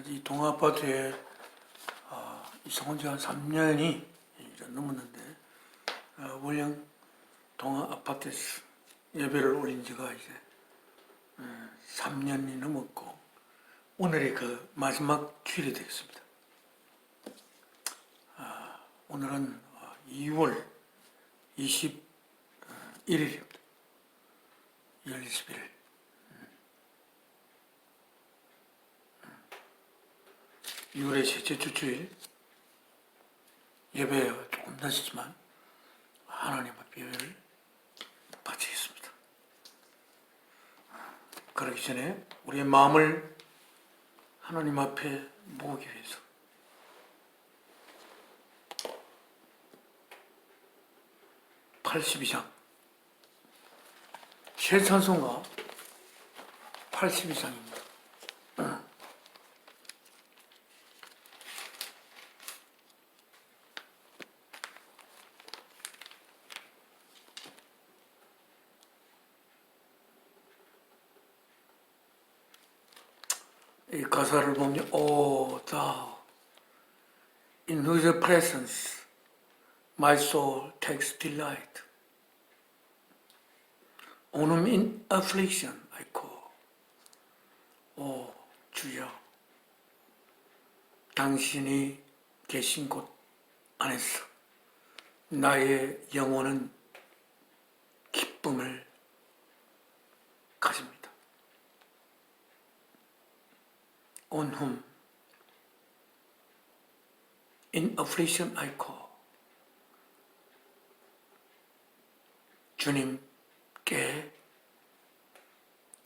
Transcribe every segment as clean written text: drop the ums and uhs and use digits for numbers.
이 동아파트에 이사 온 지 한 3년이 넘었는데 원령 동아아파트에서 예배를 올린 지가 이제 3년이 넘었고 오늘이 그 마지막 주일이 되겠습니다. 오늘은 2월 21일입니다. 2월 21일. 2월의 셋째 주주일 예배가 조금 늦었지만 하나님 앞에 예배를 바치겠습니다. 그러기 전에 우리의 마음을 하나님 앞에 모으기 위해서 (82장) 새 찬송가 82장입니다. 이 가사를 보면 O thou in whose presence my soul takes delight, on whom in affliction I call. 오 주여, 당신이 계신 곳 안에서 나의 영혼은 기쁨을 가집니다. On whom in affliction I call. 주님께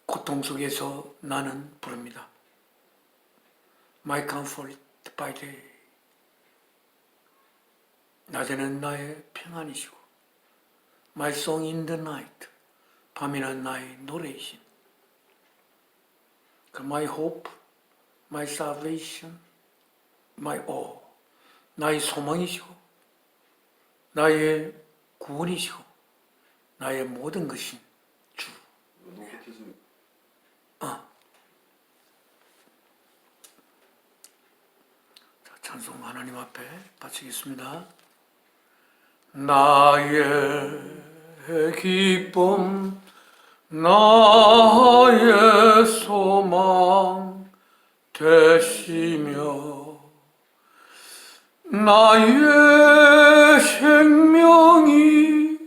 고통 속에서 나는 부릅니다. My comfort by day. 낮에는 나의 평안이시고 My song in the night. 밤에는 나의 노래이신 My hope, my salvation, my all. 나의 소망이시고 나의 구원이시고 나의 모든 것인 주. 자, 찬송 하나님 앞에 바치겠습니다. 나의 기쁨, 나의 소망 되시며 나의 생명이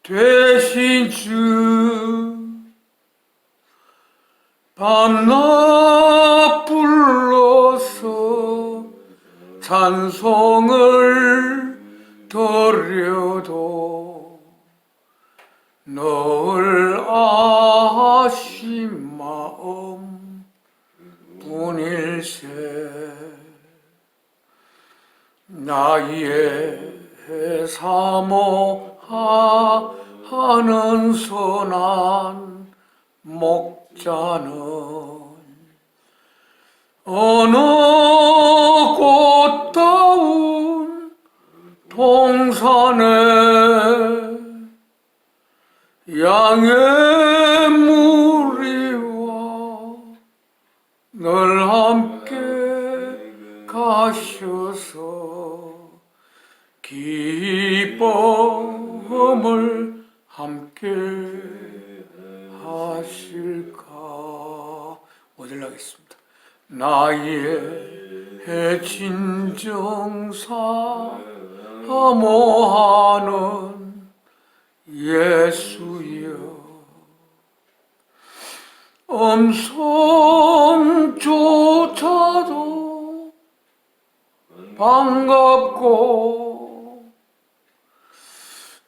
되신 주, 밤낮 불러서 찬송을 드려도 늘 아신 마음 뿐일세. 나의 사모하는 선한 목자는 어느 꽃다운 동산에 양의 무리와 늘 함께 가셔서 기쁨을 함께 하실까. 5절 하겠습니다. 나의 진정 사모하는 예수여, 음성조차도 반갑고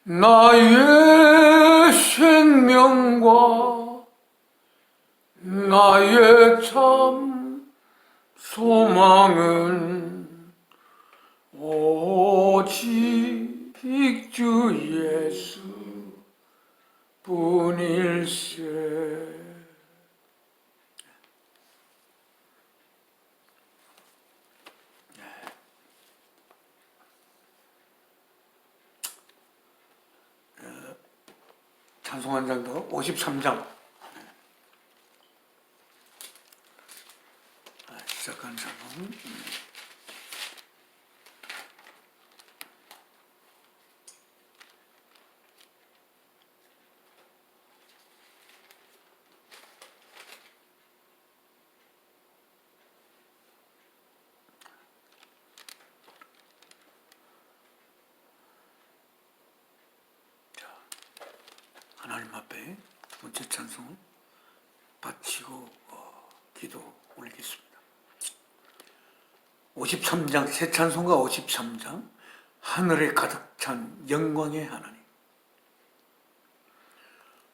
나의 생명과 나의 참 소망은 오직 주 예수 뿐일세. 찬송 한 장 더, 53장 번째 찬송을 바치고 기도 올리겠습니다. 53장, 새 찬송가 53장, 하늘에 가득 찬 영광의 하나님.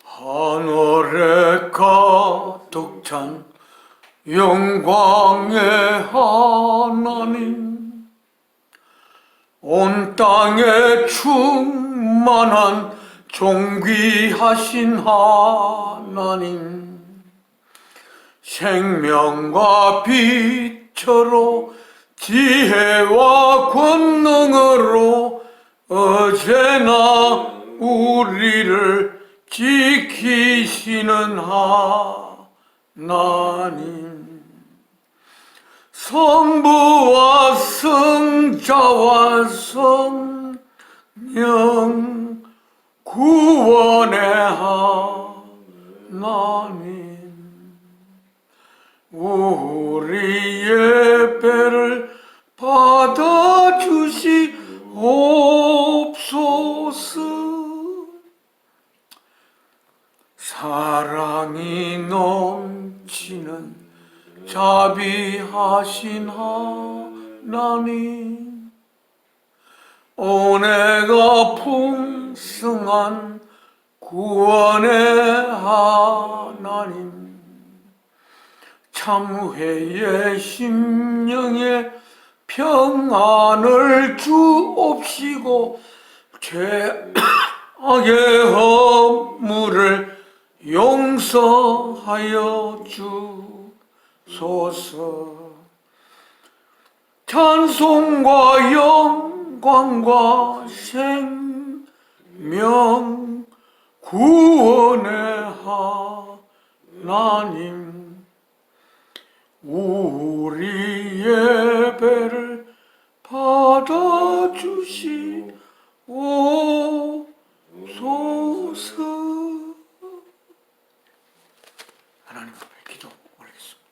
하늘에 가득 찬 영광의 하나님, 온 땅에 충만한 존귀하신 하나님, 생명과 빛으로 지혜와 권능으로 언제나 우리를 지키시는 하나님, 성부와 성자와 성령 구원의 하나님, 우리 예배를 받아주시옵소서. 사랑이 넘치는 자비하신 하나님, 은혜가 풍성한 구원의 하나님, 참회의 심령에 평안을 주옵시고 죄악의 허물을 용서하여 주소서. 찬송과 영광과 생명 구원의 하나님, 우리 예배를 받아주시옵소서. 하나님 앞에 기도 올리겠습니다.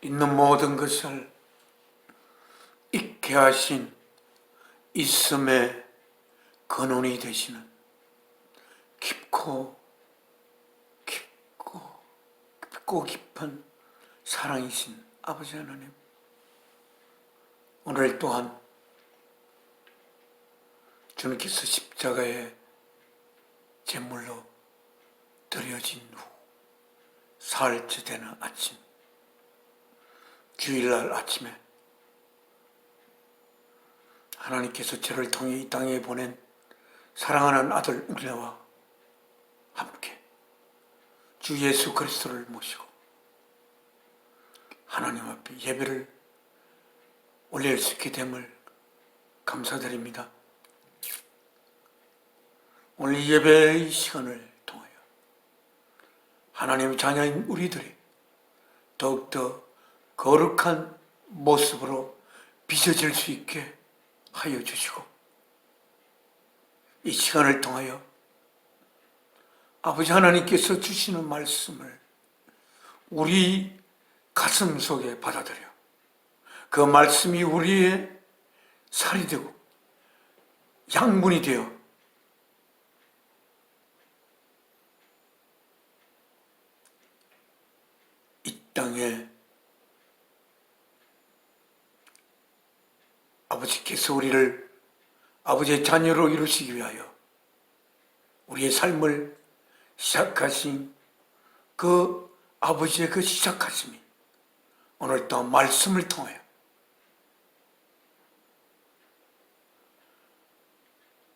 있는 모든 것을 잊게 하신 있음의 근원이 되시는 깊고 깊은 사랑이신 아버지 하나님, 오늘 또한 주님께서 십자가에 제물로 드려진 후 사흘째 되는 아침, 주일날 아침에 하나님께서 저를 통해 이 땅에 보낸 사랑하는 아들 우리와 함께 주 예수 그리스도를 모시고 하나님 앞에 예배를 올릴 수 있게 됨을 감사드립니다. 오늘 예배의 시간을 통하여 하나님의 자녀인 우리들이 더욱더 거룩한 모습으로 빚어질 수 있게 하여 주시고, 이 시간을 통하여 아버지 하나님께서 주시는 말씀을 우리 가슴 속에 받아들여 그 말씀이 우리의 살이 되고 양분이 되어 이 땅에 아버지께서 우리를 아버지의 자녀로 이루시기 위하여 우리의 삶을 시작하신 그 아버지의 그 시작하심이 오늘 또 말씀을 통하여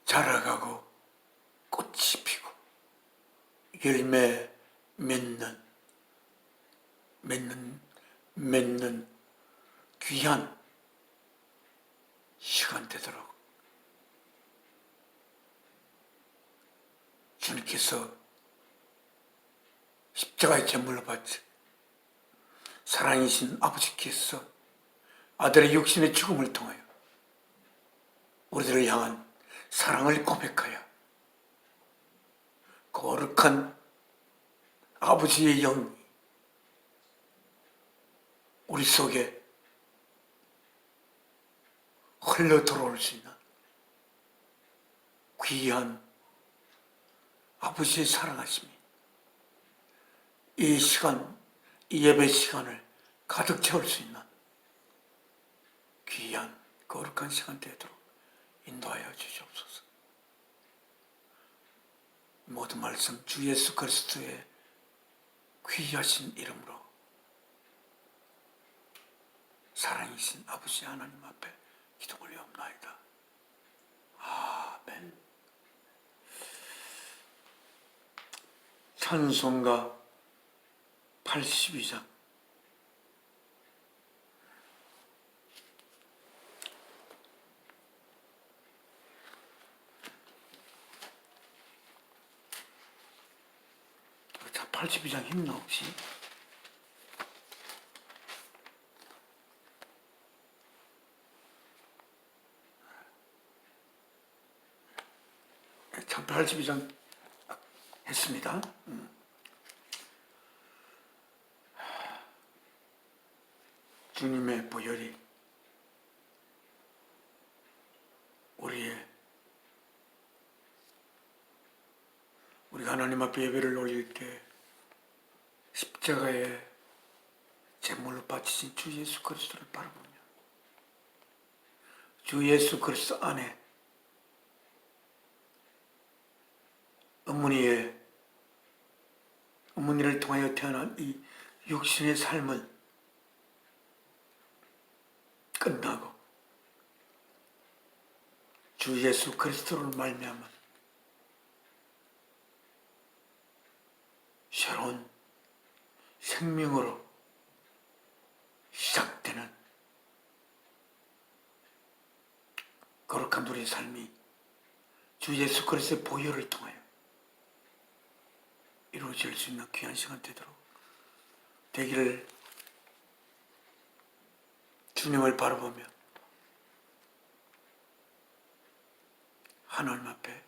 자라가고 꽃이 피고 열매 맺는 귀한 시간 되도록 주님께서 십자가의 제물로 바쳐 사랑이신 아버지께서 아들의 육신의 죽음을 통하여 우리들을 향한 사랑을 고백하여 거룩한 아버지의 영이 우리 속에 흘러 들어올 수 있는 귀한 아버지의 사랑하심이 이 시간, 이 예배 시간을 가득 채울 수 있는 귀한 거룩한 시간 되도록 인도하여 주시옵소서. 모든 말씀 주 예수 그리스도의 귀하신 이름으로 사랑이신 아버지 하나님 앞에 기도 올려옵나이다. 아멘. 찬송가 82장. 자, 82장 힘나 혹시? 참 82장 했습니다. 주님의 보혈이 우리가 하나님 앞에 예배를 올릴 때 십자가에 제물로 바치신 주 예수 그리스도를 바라보며 주 예수 그리스도 안에 어머니를 통하여 태어난 이 육신의 삶을 끝나고 주 예수 그리스도를 말미암아 새로운 생명으로 시작되는 거룩한 우리의 삶이 주 예수 그리스도의 보혈을 통하여 이루어질 수 있는 귀한 시간 되도록 되기를 주님을 바라보며 하나님 앞에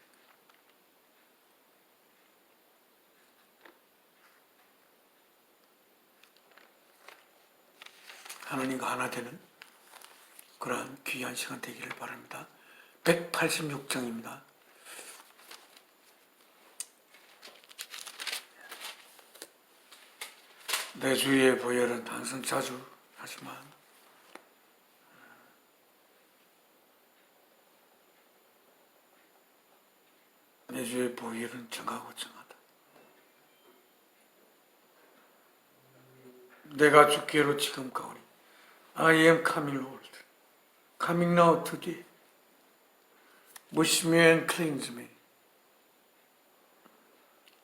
하나님과 하나 되는 그러한 귀한 시간 되기를 바랍니다. 186장입니다. 내 주의 보혈은 항상 자주 하지만 내 주의 보혈은 정하고 정하다. 내가 주께로 지금 가오니 I am coming Lord, coming now to thee. Wash me and cleanse me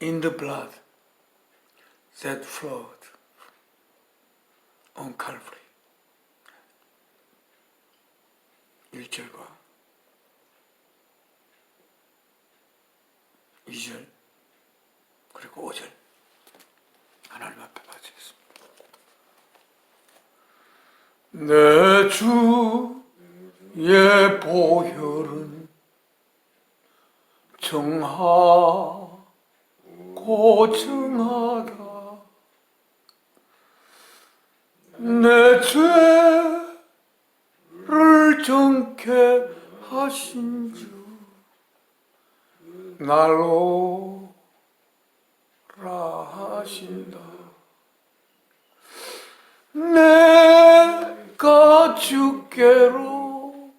in the blood that flowed on Calvary. 1절과 2절 그리고 5절 하나님 앞에 바치겠습니다. 내 주의 보혈은 정하고 정하다. 내 죄를 정케 하신 주 날로라 하신다. 내가 주께로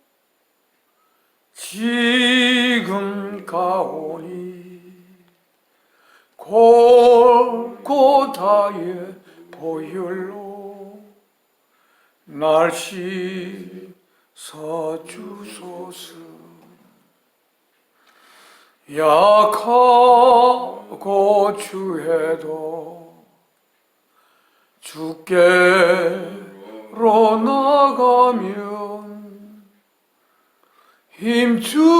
지금 가오니 골고다의 보혈로 날 씻어주소서. 약하고 주해도 주께로 나가면 힘주시고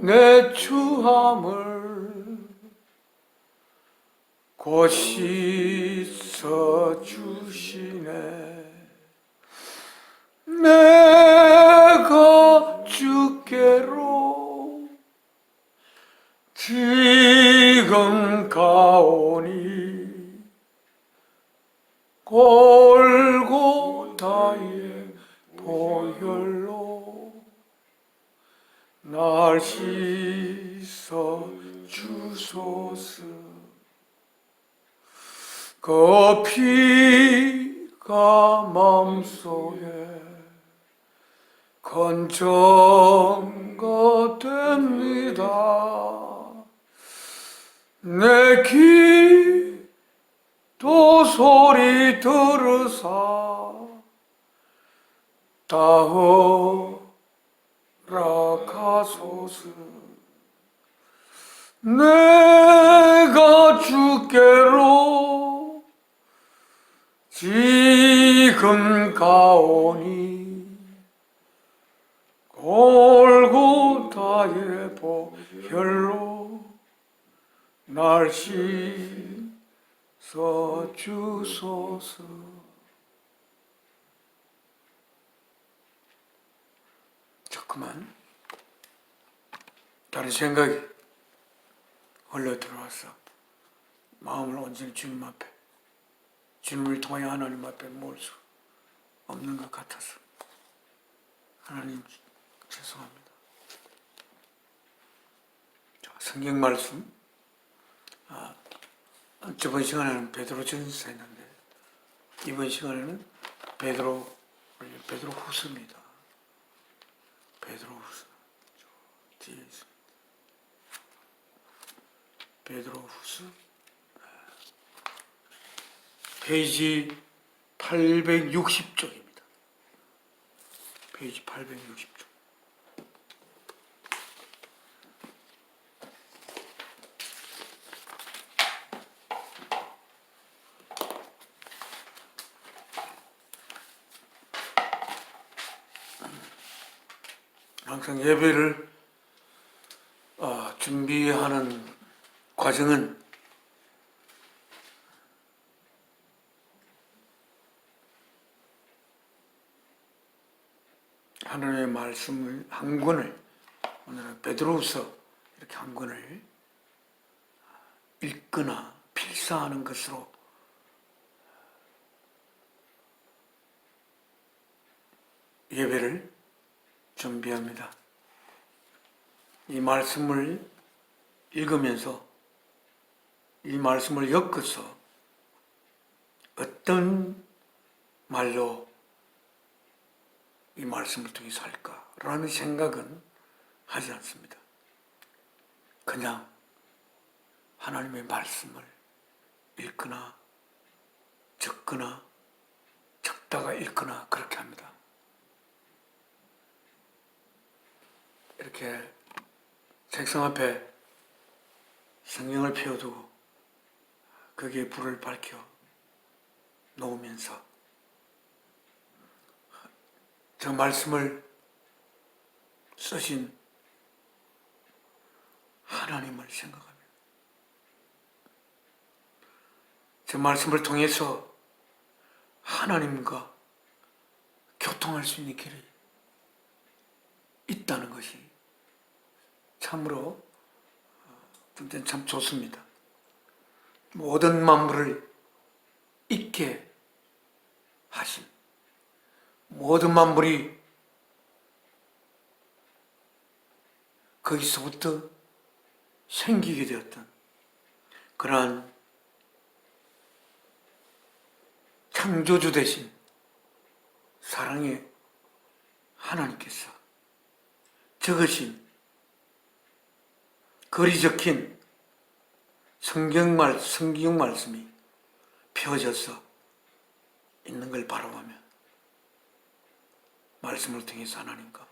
내 추함을 곧 씻어주시네. 내가 주께로 지금 가오니 골고다의 보혈로 그 피가 마음속에 건전가 됩니다. 내 기도 소리 들으사 따라가소서. 내가 주께로 지금 가오니 골고다의 보혈로 날 씻어주소서. 자꾸만 다른 생각이 흘러 들어와서 마음을 온전히 주님 앞에, 주님을 통하여 하나님 앞에 모을 수 없는 것 같아서 하나님 죄송합니다. 자, 성경 말씀, 저번 시간에는 베드로전서 했는데 이번 시간에는 베드로후서입니다. 베드로후서 뒤에 있습니다. 베드로후서 페이지 860쪽입니다. 페이지 860쪽. 항상 예배를 준비하는 과정은 하나님의 말씀을 한 권을, 오늘은 베드로후서 이렇게 한 권을 읽거나 필사하는 것으로 예배를 준비합니다. 이 말씀을 읽으면서 이 말씀을 엮어서 어떤 말로 이 말씀을 통해서 할까라는 생각은 하지 않습니다. 그냥 하나님의 말씀을 읽거나 적거나 적다가 읽거나 그렇게 합니다. 이렇게 책상 앞에 성경을 펴두고 거기에 불을 밝혀 놓으면서 저 말씀을 쓰신 하나님을 생각합니다. 저 말씀을 통해서 하나님과 교통할 수 있는 길이 있다는 것이 참으로 참 좋습니다. 모든 만물을 있게 하신, 모든 만물이 거기서부터 생기게 되었던 그러한 창조주 되신 사랑의 하나님께서 적으신 글이 적힌 성경 말씀이 펴져서 있는 걸 바라보면 말씀을 통해서 하나님과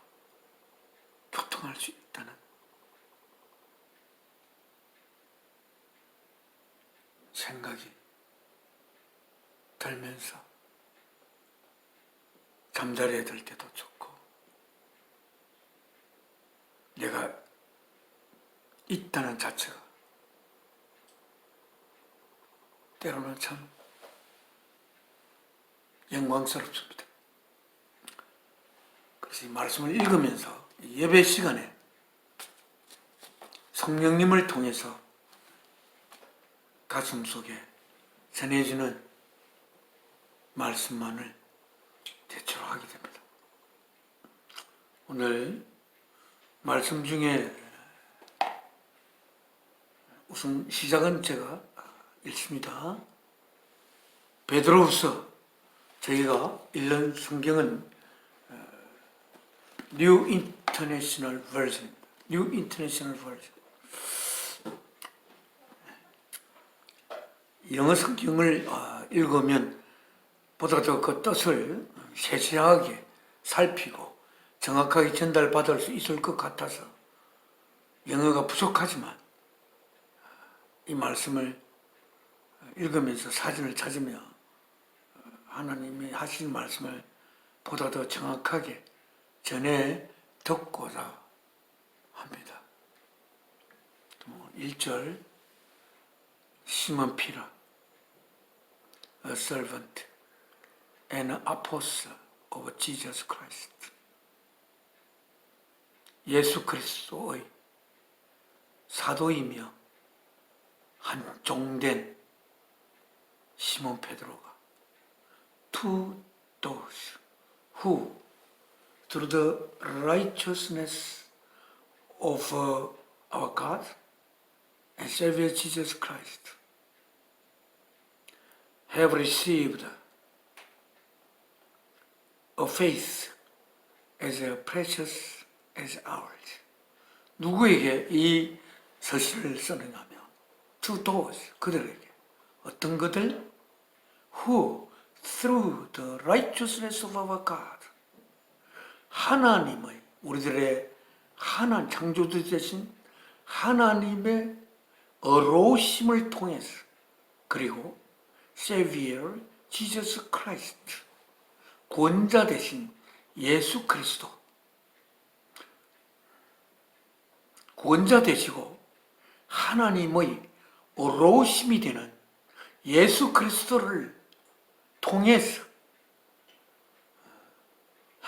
교통할 수 있다는 생각이 들면서 잠자리에 들 때도 좋고, 내가 있다는 자체가 때로는 참 영광스럽습니다. 그래서 이 말씀을 읽으면서 예배 시간에 성령님을 통해서 가슴 속에 전해지는 말씀만을 대체로 하게 됩니다. 오늘 말씀 중에 우선 시작은 제가 읽습니다. 베드로후서 저희가 읽는 성경은 New International Version, New International Version. 영어 성경을 읽으면 보다 더 그 뜻을 세세하게 살피고 정확하게 전달받을 수 있을 것 같아서 영어가 부족하지만 이 말씀을 읽으면서 사진을 찾으며 하나님이 하신 말씀을 보다 더 정확하게 전해 듣고자 합니다. 1절 시몬 피터, a servant and an apostle of Jesus Christ. 예수 그리스도의 사도이며 한 종된 시몬 베드로가 to those who through the righteousness of our God and Savior Jesus Christ have received a faith as precious as ours. 누구에게 이 서신을 쓰느냐 하면 to those, 그들에게. 어떤 그들? Who through the righteousness of our God, 하나님의, 우리들의 하나님, 창조주 되신 하나님의 어로우심을 통해서, 그리고 Savior Jesus Christ, 구원자 되신 예수 그리스도, 구원자 되시고 하나님의 어로우심이 되는 예수 그리스도를 통해서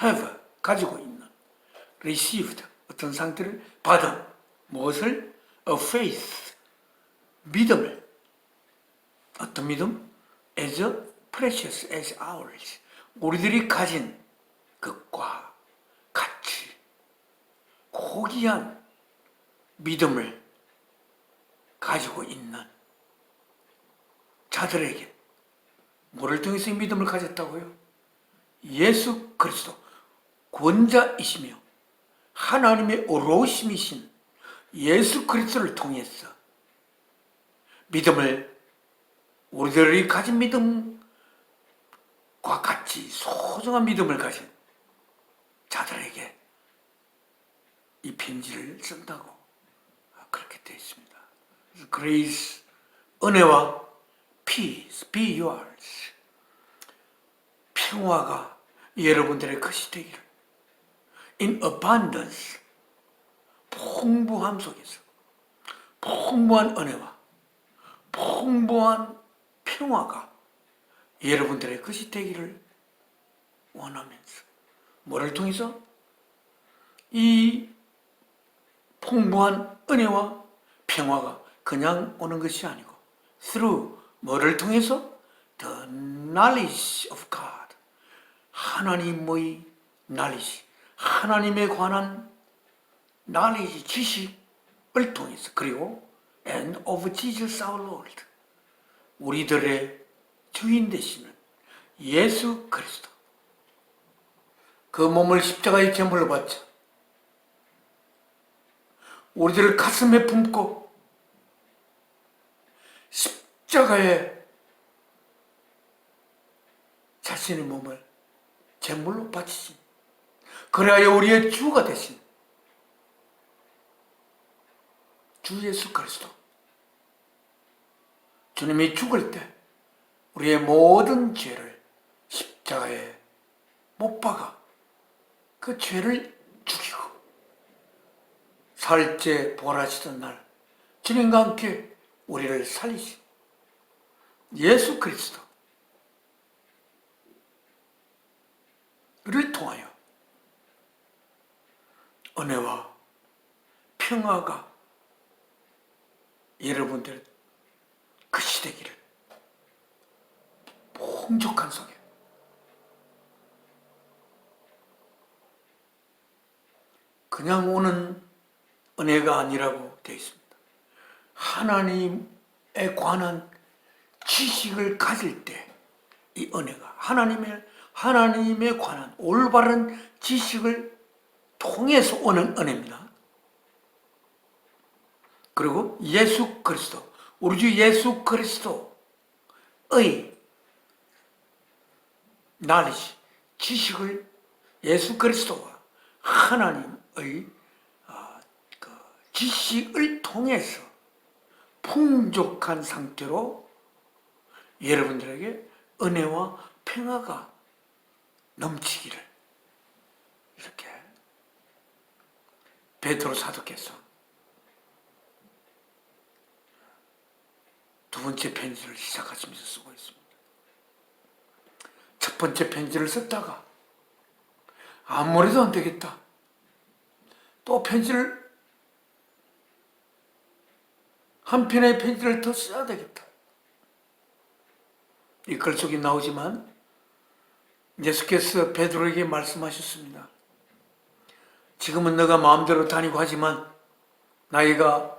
have, 가지고 있는, received, 어떤 상태를 받은, 무엇을? a faith, 믿음을. 어떤 믿음? as precious as ours, 우리들이 가진 것과 같이 고귀한 믿음을 가지고 있는 자들에게. 뭐를 통해서 이 믿음을 가졌다고요? 예수 그리스도, 구원자이시며 하나님의 어로우심이신 예수 그리스도를 통해서 믿음을, 우리들이 가진 믿음과 같이 소중한 믿음을 가진 자들에게 이 편지를 쓴다고 그렇게 되어 있습니다. Grace, 은혜와 peace, be yours, 평화가 여러분들의 것이 되기를. In abundance, 풍부함 속에서 풍부한 은혜와 풍부한 평화가 여러분들의 것이 되기를 원하면서. 뭐를 통해서? 이 풍부한 은혜와 평화가 그냥 오는 것이 아니고 through, 뭐를 통해서? The knowledge of God, 하나님의 knowledge, 하나님에 관한 knowledge, 지식을 통해서, 그리고 and of Jesus our Lord, 우리들의 주인 되시는 예수 그리스도, 그 몸을 십자가의 제물로 바쳐 우리들을 가슴에 품고 십자가에 자신의 몸을 제물로 바치신, 그래야 우리의 주가 되신 주 예수 그리스도. 주님이 죽을 때 우리의 모든 죄를 십자가에 못 박아 그 죄를 죽이고 살째 부활하시던 날 주님과 함께 우리를 살리신 예수 그리스도를 통하여 은혜와 평화가 여러분들 것이 되기를, 풍족한 속에. 그냥 오는 은혜가 아니라고 되어 있습니다. 하나님에 관한 지식을 가질 때 이 은혜가 하나님에 관한 올바른 지식을 통해서 오는 은혜입니다. 그리고 예수 그리스도, 우리 주 예수 그리스도의 knowledge, 지식을 예수 그리스도와 하나님의 지식을 통해서 풍족한 상태로 여러분들에게 은혜와 평화가 넘치기를, 이렇게 베드로 사도께서 두 번째 편지를 시작하시면서 쓰고 있습니다. 첫 번째 편지를 썼다가 아무래도 안 되겠다, 또 편지를 한 편의 편지를 더 써야 되겠다, 이 글 속에 나오지만 예수께서 베드로에게 말씀하셨습니다. 지금은 너가 마음대로 다니고 하지만 나이가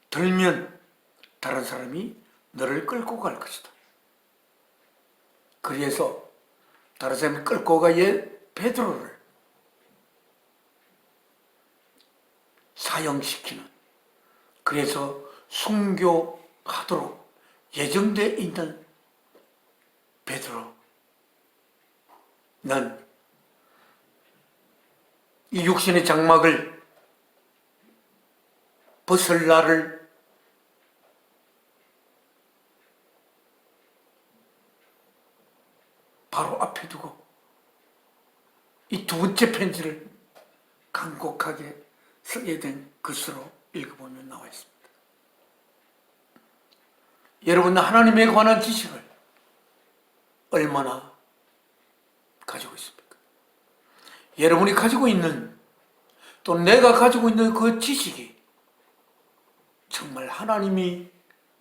들면 다른 사람이 너를 끌고 갈 것이다. 그래서 다른 사람이 끌고 가 베드로를 사형시키는, 그래서 순교하도록 예정되어 있는 베드로, 넌 이 육신의 장막을 벗을 날을 바로 앞에 두고 이 두 번째 편지를 간곡하게 쓰게 된 것으로 읽어보면 나와 있습니다. 여러분은 하나님에 관한 지식을 얼마나 가지고 있습니까? 여러분이 가지고 있는, 또 내가 가지고 있는 그 지식이 정말 하나님이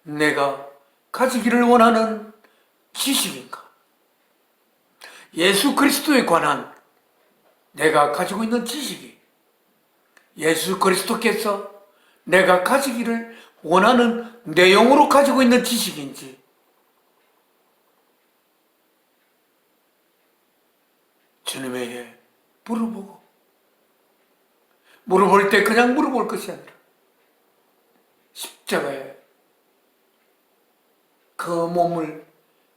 내가 가지기를 원하는 지식인가? 예수 그리스도에 관한 내가 가지고 있는 지식이 예수 그리스도께서 내가 가지기를 원하는 내용으로 가지고 있는 지식인지, 주님에게 물어보고, 물어볼 때 그냥 물어볼 것이 아니라 십자가에 그 몸을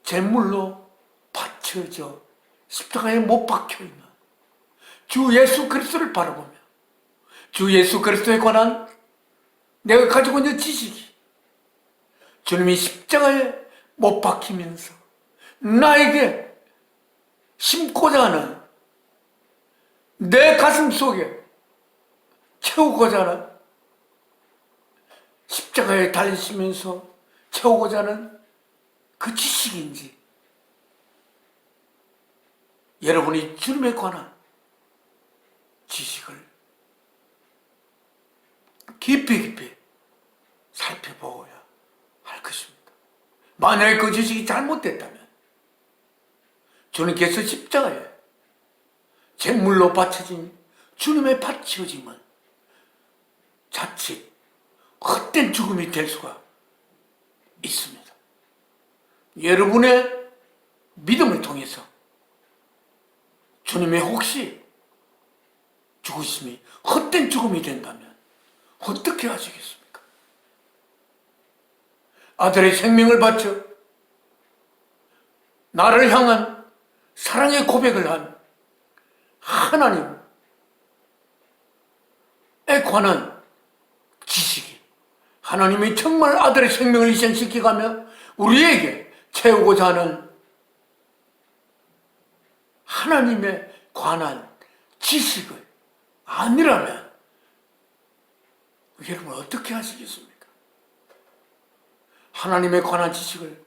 제물로 바쳐져 십자가에 못 박혀있는 주 예수 그리스도를 바라보며 주 예수 그리스도에 관한 내가 가지고 있는 지식이 주님이 십자가에 못 박히면서 나에게 심고자 하는, 내 가슴 속에 채우고자 하는, 십자가에 달리시면서 채우고자 하는 그 지식인지, 여러분이 주님에 관한 지식을 깊이 살펴보아야 할 것입니다. 만약에 그 지식이 잘못됐다면 주님께서 십자가에 제물로 바쳐진 주님의 바쳐짐은 자칫 헛된 죽음이 될 수가 있습니다. 여러분의 믿음을 통해서 주님의 혹시 죽으심이 헛된 죽음이 된다면 어떻게 하시겠습니까? 아들의 생명을 바쳐 나를 향한 사랑의 고백을 한 하나님에 관한 지식이, 하나님이 정말 아들의 생명을 희생시켜가며 우리에게 채우고자 하는 하나님에 관한 지식을 아니라면 여러분 어떻게 하시겠습니까? 하나님에 관한 지식을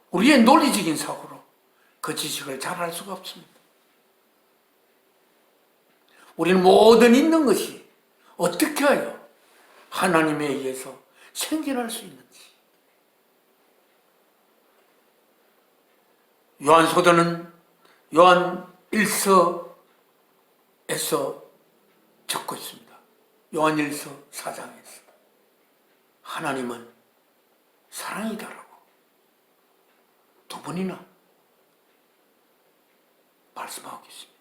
우리의 논리적인 사고로 그 지식을 잘 알 수가 없습니다. 우리는 모든 있는 것이 어떻게 하여 하나님에 의해서 생겨날 수 있는지. 요한소도는 요한 1서에서 적고 있습니다. 요한 1서 4장에서 하나님은 사랑이다라고 두 번이나 말씀하고 있습니다.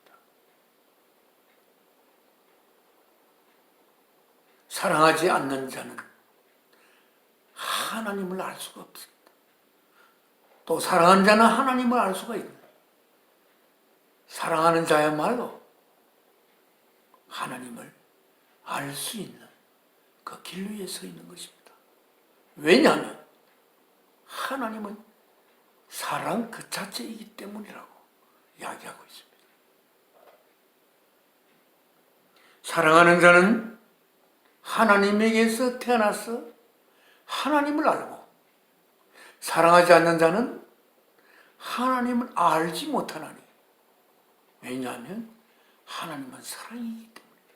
사랑하지 않는 자는 하나님을 알 수가 없습니다. 또 사랑하는 자는 하나님을 알 수가 있는, 사랑하는 자야말로 하나님을 알 수 있는 그 길 위에 서 있는 것입니다. 왜냐하면 하나님은 사랑 그 자체이기 때문이라고 이야기하고 있습니다. 사랑하는 자는 하나님에게서 태어나서 하나님을 알고, 사랑하지 않는 자는 하나님을 알지 못하나니. 왜냐하면 하나님은 사랑이기 때문입니다.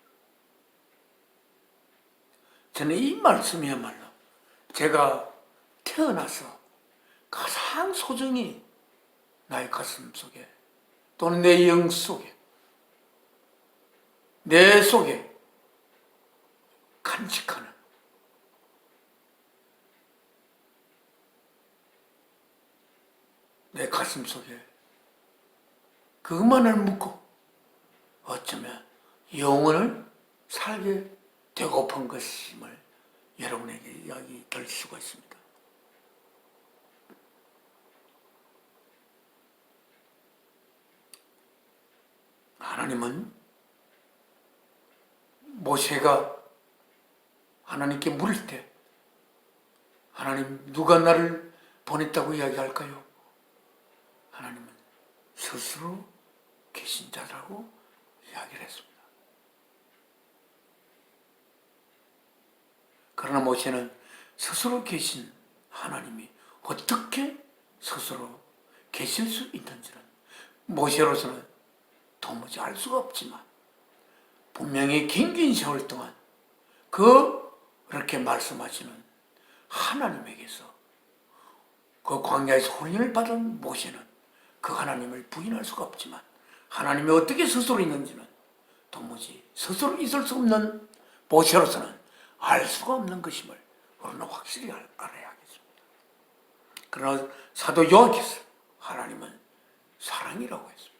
저는 이 말씀이야말로 제가 태어나서 가장 소중히 나의 가슴 속에 또는 내 영 속에, 내 속에 간직하는 내 가슴 속에 그것만을 묻고 어쩌면 영혼을 살게 되고픈 것임을 여러분에게 이야기 드릴 수가 있습니다. 하나님은 모세가 하나님께 물을 때 하나님 누가 나를 보냈다고 이야기할까요? 하나님은 스스로 계신 자라고 이야기를 했습니다. 그러나 모세는 스스로 계신 하나님이 어떻게 스스로 계실 수 있는지는 모세로서는 도무지 알 수가 없지만, 분명히 긴 세월 동안 그렇게 말씀하시는 하나님에게서 그 광야에서 훈련을 받은 모세는 그 하나님을 부인할 수가 없지만, 하나님이 어떻게 스스로 있는지는 도무지 스스로 있을 수 없는 모세로서는 알 수가 없는 것임을 우리는 확실히 알아야 하겠습니다. 그러나 사도 요한께서 하나님은 사랑이라고 했습니다.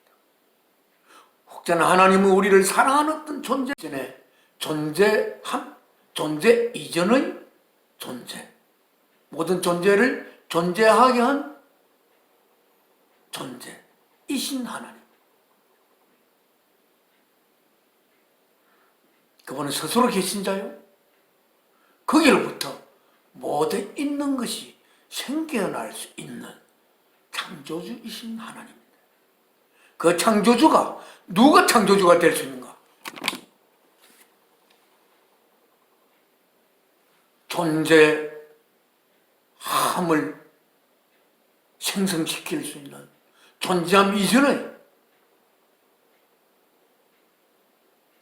혹자는 하나님은 우리를 사랑하는 어떤 존재 전에 존재 이전의 존재, 모든 존재를 존재하게 한 존재이신 하나님. 그분은 스스로 계신 자요, 거기로부터 모든 있는 것이 생겨날 수 있는 창조주이신 하나님입니다. 그 창조주가 누가 창조주가 될 수 있는가? 존재함을 생성시킬 수 있는 존재함 이전의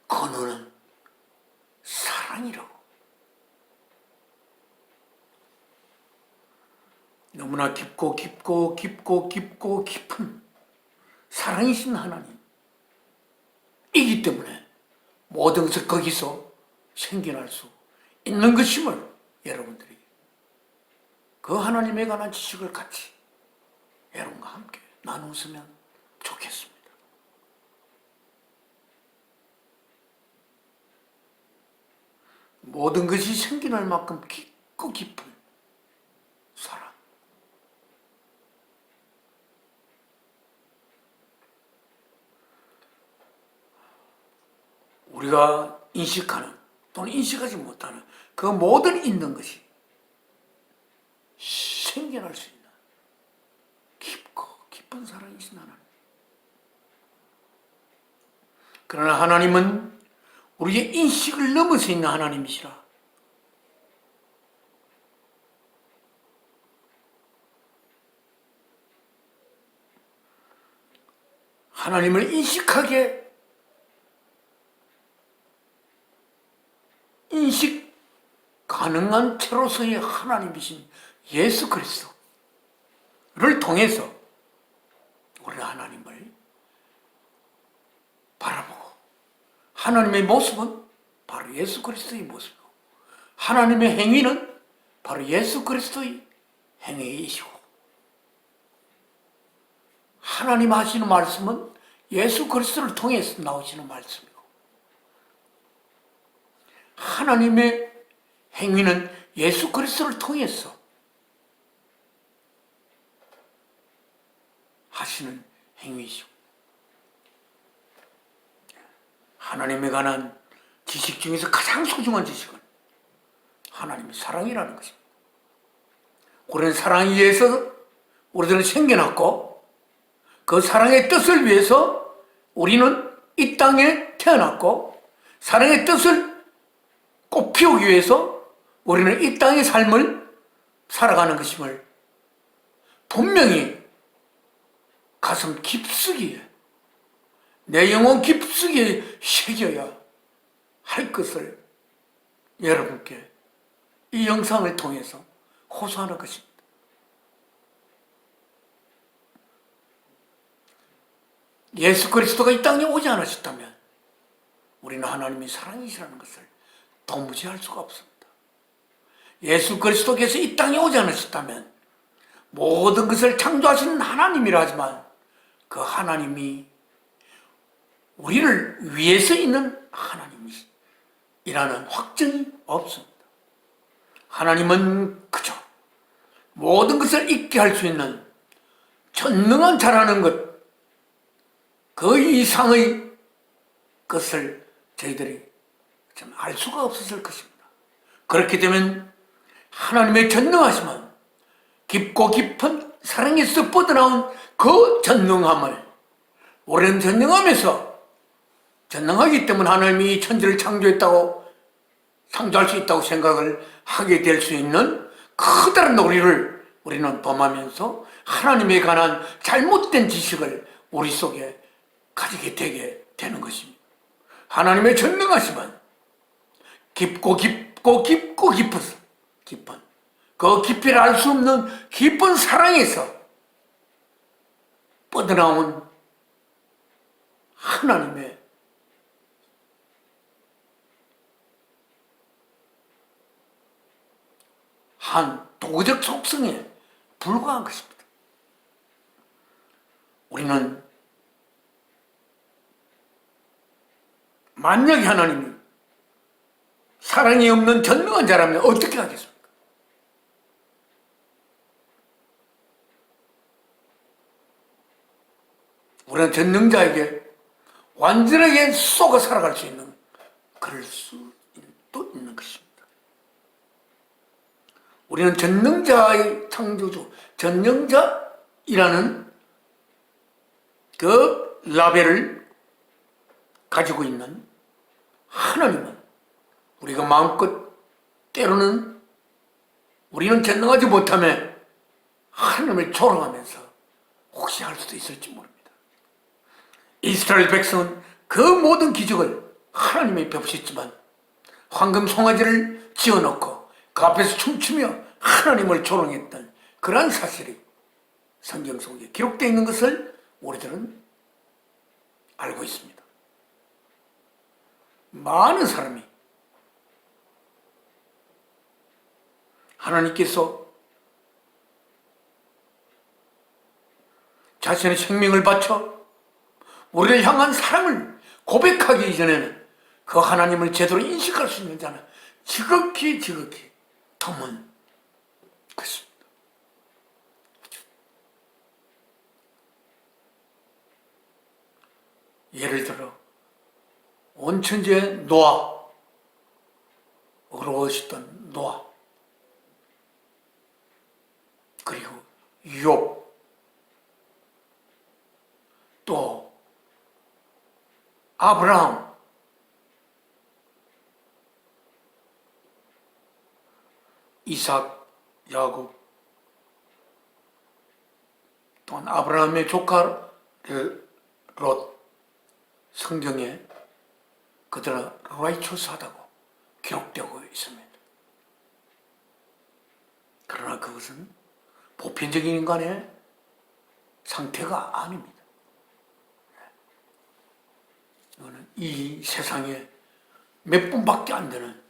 근원은 사랑이라고. 너무나 깊고 깊은 사랑이신 하나님이기 때문에 모든 것을 거기서 생겨날 수 있는 것임을 여러분들이 그 하나님에 관한 지식을 같이 여러분과 함께 나누었으면 좋겠습니다. 모든 것이 생겨날 만큼 깊고 깊은 사랑. 우리가 인식하는 또는 인식하지 못하는 그 모든 있는 것이 생겨날 수 있는 깊고 깊은 사랑이신 하나님. 그러나 하나님은 우리의 인식을 넘어서 있는 하나님이시라. 하나님을 인식 가능한 채로서의 하나님이신 예수 그리스도를 통해서 우리가 하나님을 바라보고, 하나님의 모습은 바로 예수 그리스도의 모습이고, 하나님의 행위는 바로 예수 그리스도의 행위이시고, 하나님 하시는 말씀은 예수 그리스도를 통해서 나오시는 말씀이고, 하나님의 행위는 예수 그리스도를 통해서 하시는 행위이시고, 하나님에 관한 지식 중에서 가장 소중한 지식은 하나님의 사랑이라는 것입니다. 우리는 사랑에 의해서 우리들은 생겨났고, 그 사랑의 뜻을 위해서 우리는 이 땅에 태어났고, 사랑의 뜻을 꽃피우기 위해서 우리는 이 땅의 삶을 살아가는 것임을 분명히 가슴 깊숙이에, 내 영혼 깊숙이에 새겨야 할 것을 여러분께 이 영상을 통해서 호소하는 것입니다. 예수 그리스도가 이 땅에 오지 않으셨다면 우리는 하나님의 사랑이시라는 것을 도무지 알 수가 없습니다. 예수 그리스도께서 이 땅에 오지 않으셨다면 모든 것을 창조하시는 하나님이라 하지만 그 하나님이 우리를 위해서 있는 하나님이라는 확증이 없습니다. 하나님은 그저 모든 것을 있게 할 수 있는 전능한 자라는 것, 그 이상의 것을 저희들이 좀 알 수가 없었을 것입니다. 그렇기 때문에 하나님의 전능하심은 깊고 깊은 사랑에서 뻗어나온 그 전능함을, 우리는 전능하기 때문에 하나님이 천지를 창조할 수 있다고 생각을 하게 될 수 있는 커다란 논리를 우리는 범하면서 하나님에 관한 잘못된 지식을 우리 속에 가지게 되게 되는 것입니다. 하나님의 전능하심은 깊은 그 깊이를 알 수 없는 깊은 사랑에서 뻗어나온 하나님의 한 도덕적 속성에 불과한 것입니다. 우리는 만약에 하나님이 사랑이 없는 전능한 자라면 어떻게 하겠습니까? 우리는 전능자에게 완전하게 속아 살아갈 수 있는, 그럴 수도 있는 것입니다. 우리는 전능자의 창조주, 전능자이라는 그 라벨을 가지고 있는 하나님은 우리가 마음껏 때로는 우리는 전능하지 못하며 하나님을 조롱하면서 혹시 할 수도 있을지 모릅니다. 이스라엘 백성은 그 모든 기적을 하나님이 베푸셨지만 황금 송아지를 지어놓고 그 앞에서 춤추며 하나님을 조롱했던 그러한 사실이 성경 속에 기록되어 있는 것을 우리들은 알고 있습니다. 많은 사람이 하나님께서 자신의 생명을 바쳐 우리를 향한 사랑을 고백하기 이전에는 그 하나님을 제대로 인식할 수 있는 자는 지극히 드문 것입니다. 예를 들어 온 천지의 노아, 어려우셨던 노아, 그리고 욥, 또 아브라함, 이삭, 야곱, 또한 아브라함의 조카 롯, 성경에 그들은 라이처스하다고 기록되고 있습니다. 그러나 그것은 보편적인 인간의 상태가 아닙니다. 이거는 이 세상에 몇 분밖에 안 되는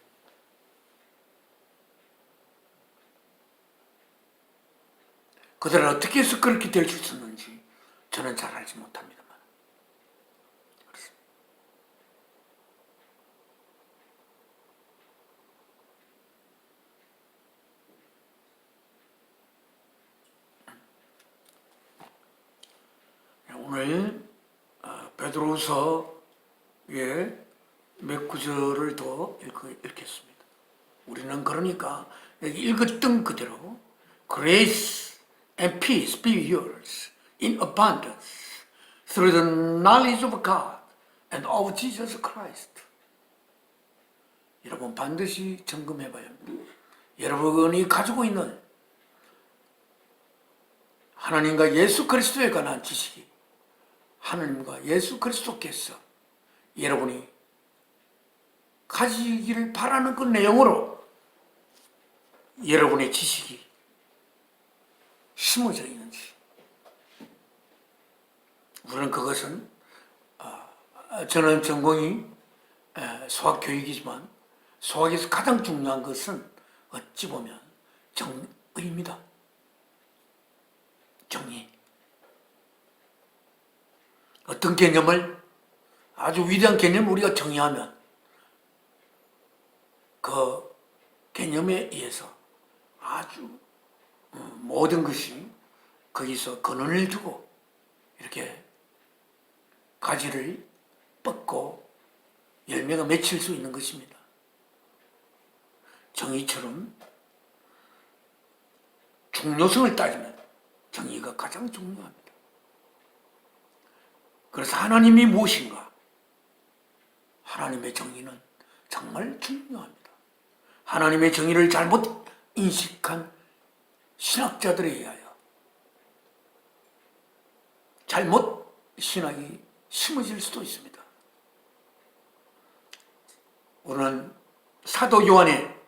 그들은 어떻게 해서 그렇게 될 수 있었는지 저는 잘 알지 못합니다만, 오늘 베드로후서의 몇 구절을 더 읽겠습니다. 우리는 그러니까 여기 읽었던 그대로 Grace and peace be yours in abundance through the knowledge of God and of Jesus Christ. 여러분 반드시 점검해 봐야 합니다. 여러분이 가지고 있는 하나님과 예수 그리스도에 관한 지식이 하나님과 예수 그리스도께서 여러분이 가지기를 바라는 그 내용으로 여러분의 지식이 심어져 있는지, 우리는 그것은 저는 전공이 수학교육이지만 수학에서 가장 중요한 것은 어찌 보면 정의입니다. 정의. 어떤 개념을, 아주 위대한 개념을 우리가 정의하면 그 개념에 의해서 아주 모든 것이 거기서 근원을 두고 이렇게 가지를 뻗고 열매가 맺힐 수 있는 것입니다. 정의처럼 중요성을 따지면 정의가 가장 중요합니다. 그래서 하나님이 무엇인가? 하나님의 정의는 정말 중요합니다. 하나님의 정의를 잘못 인식한 신학자들에 의하여 잘못 신학이 심어질 수도 있습니다. 오늘 사도 요한의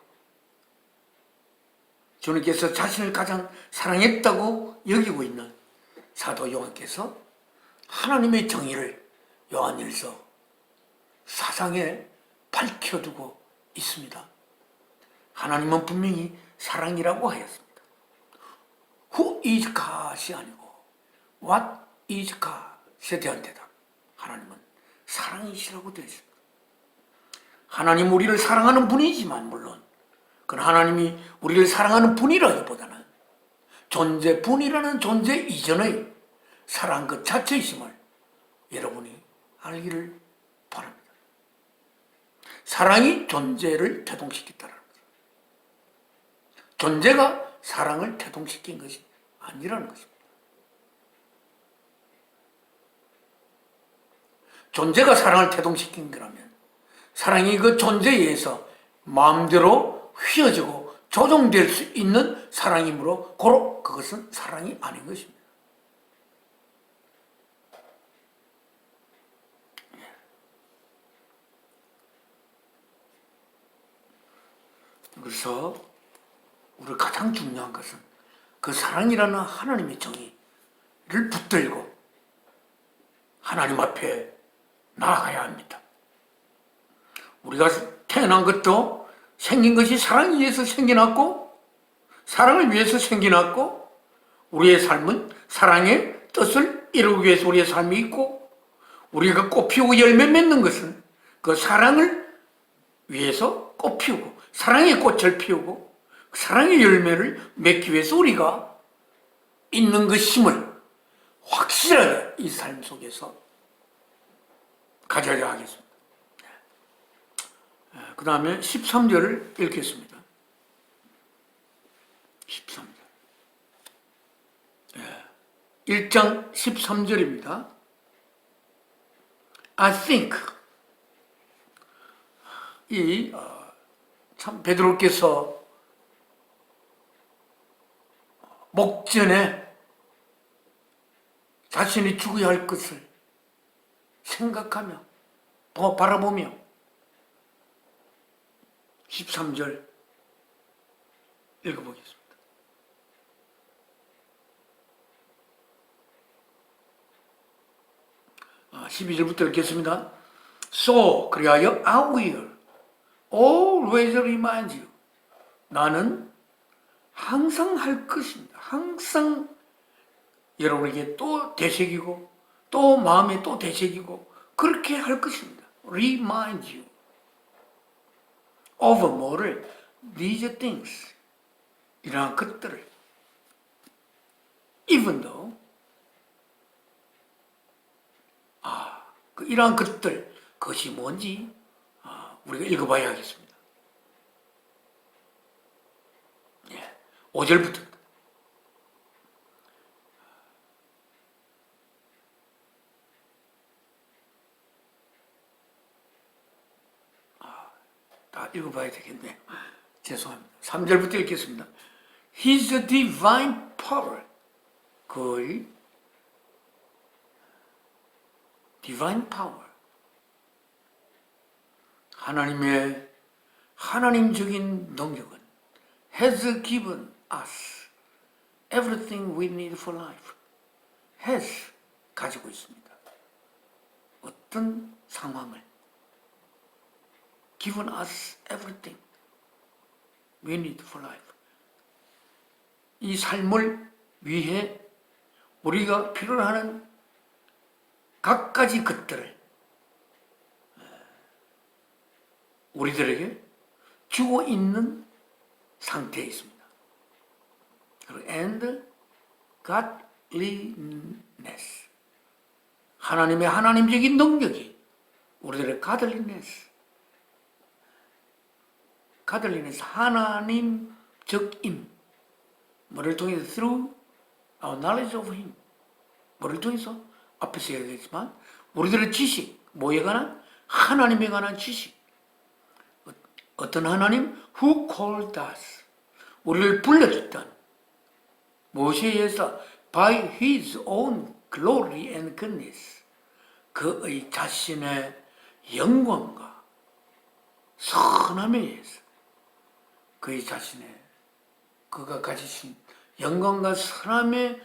주님께서 자신을 가장 사랑했다고 여기고 있는 사도 요한께서 하나님의 정의를 요한일서 4장에 밝혀두고 있습니다. 하나님은 분명히 사랑이라고 하였습니다. Who is God이 아니고 What is God에 대한 대답. 하나님은 사랑이시라고 되어 있습니다. 하나님 우리를 사랑하는 분이지만 물론 그건 하나님이 우리를 사랑하는 분이라기보다는 분이라는 존재 이전의 사랑 그 자체이심을 여러분이 알기를 바랍니다. 사랑이 존재를 태동시켰다는 거죠. 존재가 사랑을 태동시킨 것이 아니라는 것입니다. 존재가 사랑을 태동시킨 거라면 사랑이 그 존재에 의해서 마음대로 휘어지고 조종될 수 있는 사랑이므로 고로 그것은 사랑이 아닌 것입니다. 그래서 우리 가장 중요한 것은 그 사랑이라는 하나님의 정의를 붙들고 하나님 앞에 나아가야 합니다. 우리가 태어난 것도 생긴 것이 사랑을 위해서 생겨났고 사랑을 위해서 생겨났고 우리의 삶은 사랑의 뜻을 이루기 위해서 우리의 삶이 있고 우리가 꽃 피우고 열매 맺는 것은 그 사랑을 위해서 꽃 피우고 사랑의 꽃을 피우고 사랑의 열매를 맺기 위해서 우리가 있는 것임을 확실하게 이 삶 속에서 가져야 하겠습니다. 그 다음에 13절을 읽겠습니다. 13절. 1장 13절입니다. I think 참 베드로께서 목전에 자신이 죽어야 할 것을 생각하며 바라보며 13절 읽어보겠습니다. 아, 12절부터 읽겠습니다. So, 그리하여 I will always remind you. 나는 항상 할 것입니다. 항상 여러분에게 또 되새기고 또 마음에 또 되새기고 그렇게 할 것입니다. Remind you of 뭐를? These things. 이러한 것들을 even though 이러한 것들, 그것이 뭔지 우리가 읽어봐야 하겠습니다. 5절부터. 다 읽어봐야 되겠네요. 죄송합니다. 3절부터 읽겠습니다. His divine power. 그의 divine power. 하나님의 하나님적인 능력은 has given us everything we need for life. has 가지고 있습니다. 어떤 상황을 given us everything we need for life. 이 삶을 위해 우리가 필요로 하는 갖가지 것들을 우리들에게 주고 있는 상태에 있습니다. And godliness. 하나님의 하나님적인 능력이 우리들의 godliness. godliness. 하나님적임. 뭐를 통해서? through our knowledge of him. 뭐를 통해서? 앞에서 얘기했지만 우리들의 지식. 뭐에 관한? 하나님에 관한 지식. 어떤 하나님? Who called us. 우리를 불렀던 무엇에 의해서? By his own glory and goodness. 그의 자신의 영광과 선함에 의해서 그의 자신의 그가 가지신 영광과 선함에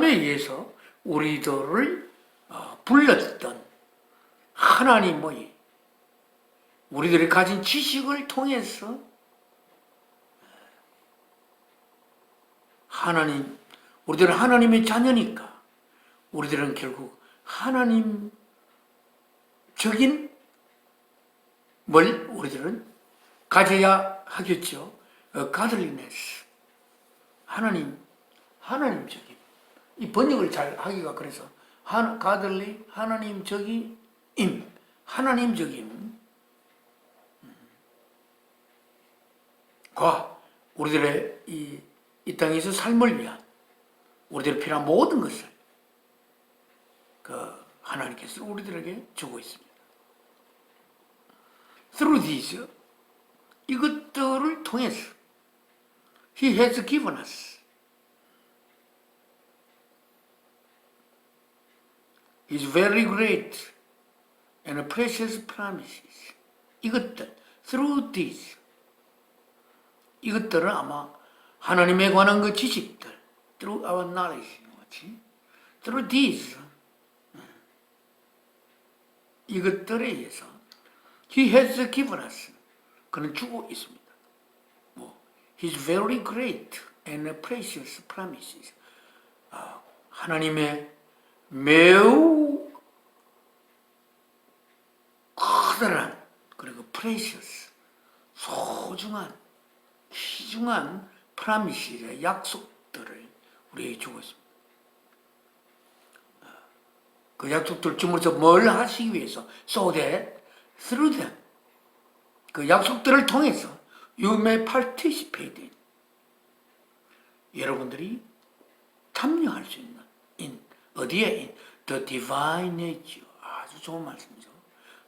의해서 우리들을 불렀던 하나님의 우리들이 가진 지식을 통해서 우리들은 하나님의 자녀니까 우리들은 결국 하나님적인 뭘 우리들은 가져야 하겠죠. godliness. 하나님적인. 이 번역을 잘 하기가 그래서 godly, 하나님적인 과 우리들의 이 땅에서 삶을 위한 우리들의 필요한 모든 것을 하나님께서 우리들에게 주고 있습니다. Through these, 이것들을 통해서 He has given us His very great and precious promises. 이것들, through these, 이것들은 아마 하나님에 관한 그 지식들, through our knowledge, through these, 이것들에 의해서 He has given us, 그는 주고 있습니다. His very great and precious promises. 하나님의 매우 커다란 그리고 precious, 소중한, 귀중한 프라미스의 약속들을 우리에게 주고 있습니다. 그 약속들을 줌으로써 뭘 하시기 위해서? So that through them, 그 약속들을 통해서 you may participate in, 여러분들이 참여할 수 있는 어디에? in the divine nature. 아주 좋은 말씀이죠.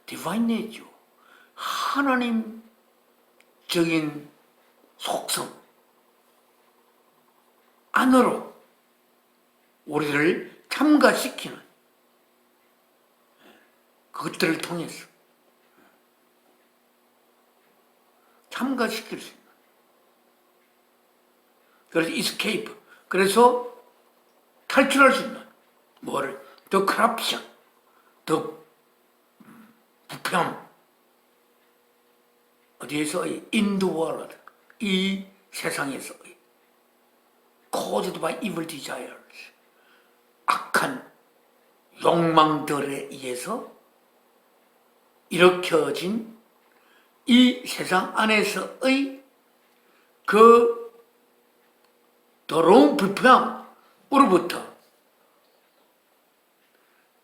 divine nature, 하나님적인 속성 안으로 우리들을 참가시키는 그것들을 통해서 참가시킬 수 있는, 그래서 escape, 그래서 탈출할 수 있는 뭐를? the corruption, the 부패함, 어디에서의? in the world, 이 세상에서의 caused by evil desires, 악한 욕망들에 의해서 일으켜진 이 세상 안에서의 그 더러운 불평으로부터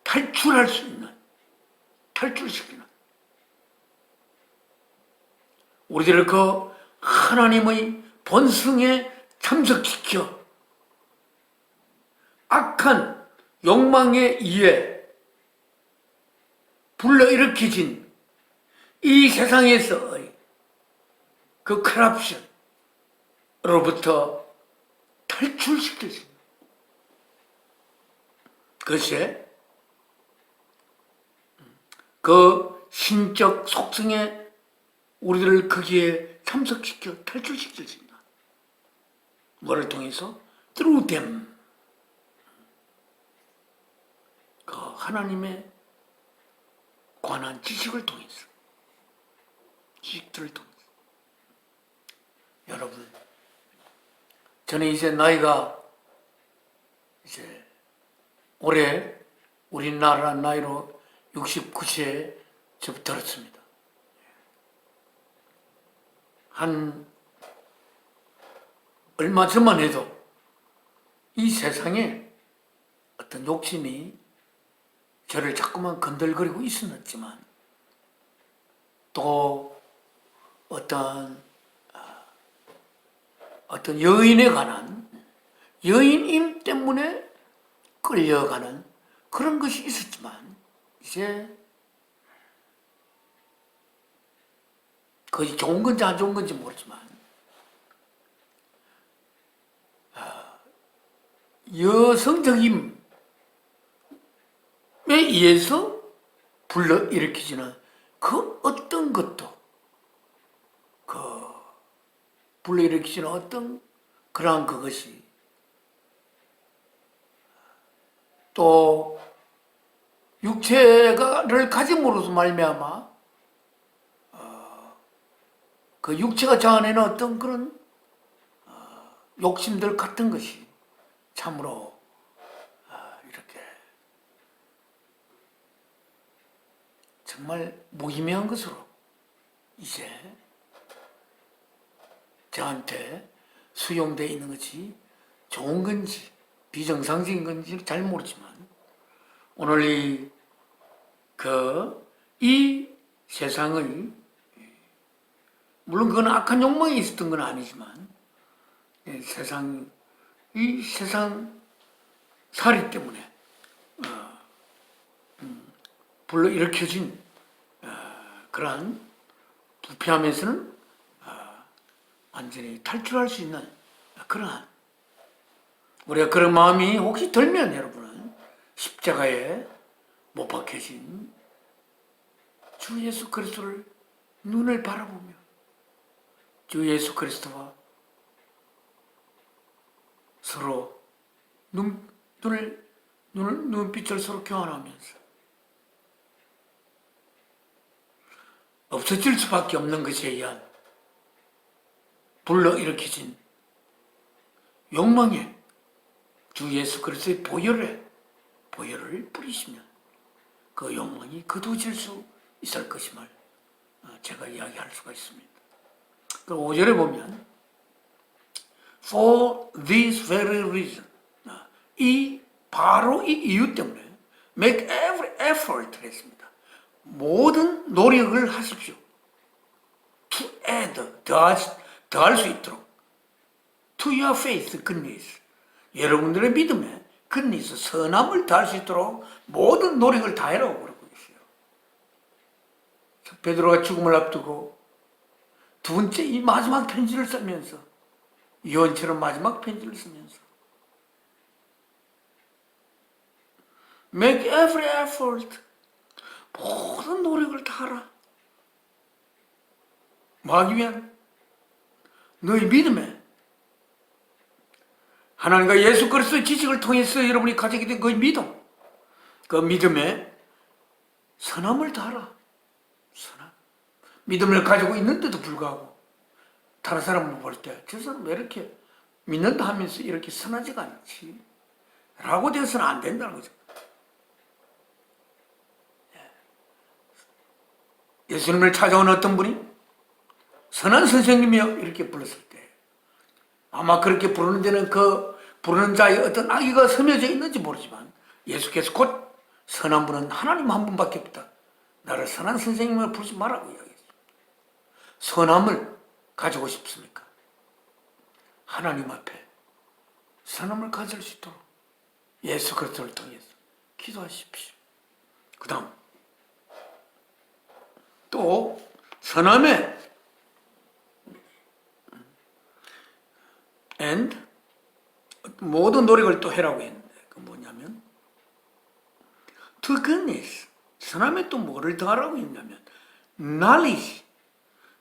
탈출할 수 있는, 탈출시키는, 우리들을 그 하나님의 본성에 참석시켜 악한 욕망에 의해 불러일으켜진 이 세상에서의 그 커럽션으로부터 탈출시킬 수 있는 그것이 그 신적 속성에 우리들을 거기에 참석시켜 탈출시킬 수 있는 뭐를 통해서? through them. 그 하나님의 관한 지식을 통해서, 지식들을 통해서. 여러분, 저는 이제 나이가 이제 올해 우리나라 나이로 69세에 접어들었습니다. 한 얼마 전만 해도 이 세상에 어떤 욕심이 저를 자꾸만 건들거리고 있었지만 또 어떤 여인에 관한 여인임 때문에 끌려가는 그런 것이 있었지만 이제 그것이 좋은 건지 안 좋은 건지 모르지만 여성적임에 의해서 불러일으키지는 그 어떤 것도 그 불러일으키지는 어떤 그러한 그것이 또 육체를 가짐으로써 말미암아 그 육체가 자아내는 어떤 그런 욕심들 같은 것이 참으로 이렇게 정말 무의미한 것으로 이제 저한테 수용되어 있는 것이 좋은 건지 비정상적인 건지 잘 모르지만 오늘 이 세상의 물론 그건 악한 욕망이 있었던 건 아니지만 이 세상 살이 때문에 불러일으켜진 그러한 부패함에서는 완전히 탈출할 수 있는 그러한 우리가 그런 마음이 혹시 들면 여러분은 십자가에 못 박혀진 주 예수 그리스도를 눈을 바라보며 주 예수 그리스도와 서로 눈빛을 서로 교환하면서 없어질 수밖에 없는 것에 의한 불러일으켜진 욕망에 주 예수 그리스도의 보혈을 뿌리시면 그 욕망이 거두어질 수 있을 것임을 제가 이야기할 수가 있습니다. 그리고 5절에 보면 For this very reason 바로 이 이유 때문에 make every effort 했습니다. 모든 노력을 하십시오. To add, 더할 수 있도록 to your faith, goodness. 여러분들의 믿음에 goodness, 선함을 더할 수 있도록 모든 노력을 다해라고 그러고 있어요. 베드로가 죽음을 앞두고 두 번째 이 마지막 편지를 쓰면서 요한처럼 마지막 편지를 쓰면서 make every effort, 모든 노력을 다하라. 뭐 하기 위한? 너희 믿음에 하나님과 예수 그리스도의 지식을 통해서 여러분이 가지게 된 그 믿음, 그 믿음에 선함을 다하라. 선함. 믿음을 가지고 있는데도 불구하고 다른 사람을 볼 때 저 사람 왜 이렇게 믿는다 하면서 이렇게 선하지가 않지? 라고 되어서는 안 된다는 거죠. 예수님을 찾아온 어떤 분이 선한 선생님이여 이렇게 불렀을 때 아마 그렇게 부르는 데는 그 부르는 자의 어떤 악의가 스며져 있는지 모르지만 예수께서 곧 선한 분은 하나님 한 분밖에 없다. 나를 선한 선생님을 부르지 말라고 이야기했습니다. 선함을 가지고 싶습니까? 하나님 앞에 선함을 가질 수 있도록 예수 그리스도를 통해서 기도하십시오. 그 다음 또 선함에 and 모든 노력을 또 해라고 했는데 그 뭐냐면 to goodness 선함에 또 뭐를 더하라고 했냐면 knowledge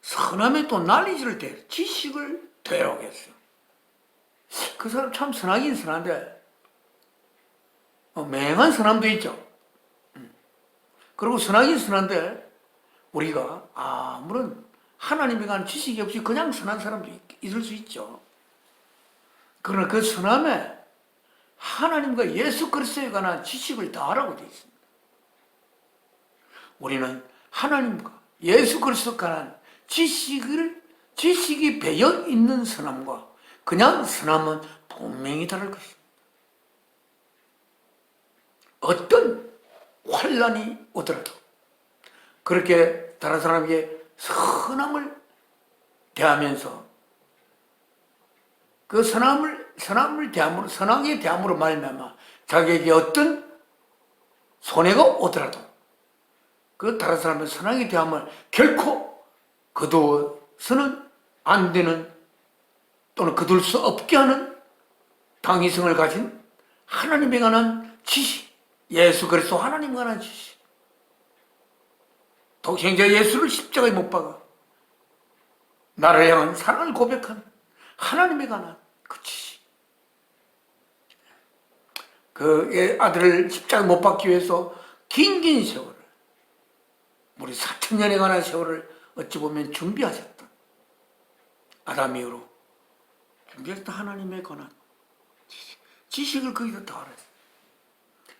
선함에 또 knowledge를 대 지식을 더하라고 했어요. 그 사람 참 선하긴 선한데 맹한 선함도 있죠. 그리고 선하긴 선한데 우리가 아무런 하나님에 관한 지식이 없이 그냥 선한 사람도 있을 수 있죠. 그러나 그 선함에 하나님과 예수 그리스도에 관한 지식을 더하라고 되어 있습니다. 우리는 하나님과 예수 그리스도에 관한 지식이 배어 있는 선함과 그냥 선함은 분명히 다를 것입니다. 어떤 환난이 오더라도 그렇게 다른 사람에게 선함을 대하면서 그 선함을 대함으로 선하게 대함으로 말미암아 자기에게 어떤 손해가 오더라도 그 다른 사람의 선하게 대함을 결코 거두어서는 안 되는 또는 거둘 수 없게 하는 당위성을 가진 하나님에 관한 지식, 예수 그리스도 하나님에 관한 지식, 독생자 예수를 십자가에 못 박아 나를 향한 사랑을 고백한 하나님에 관한 그 지식, 그 아들을 십자가에 못 박기 위해서 긴 세월을 우리 4,000년에 관한 세월을 어찌 보면 준비하셨던 아담 이후로 준비했던 하나님에 관한 지식을 거기다 더하랬어요.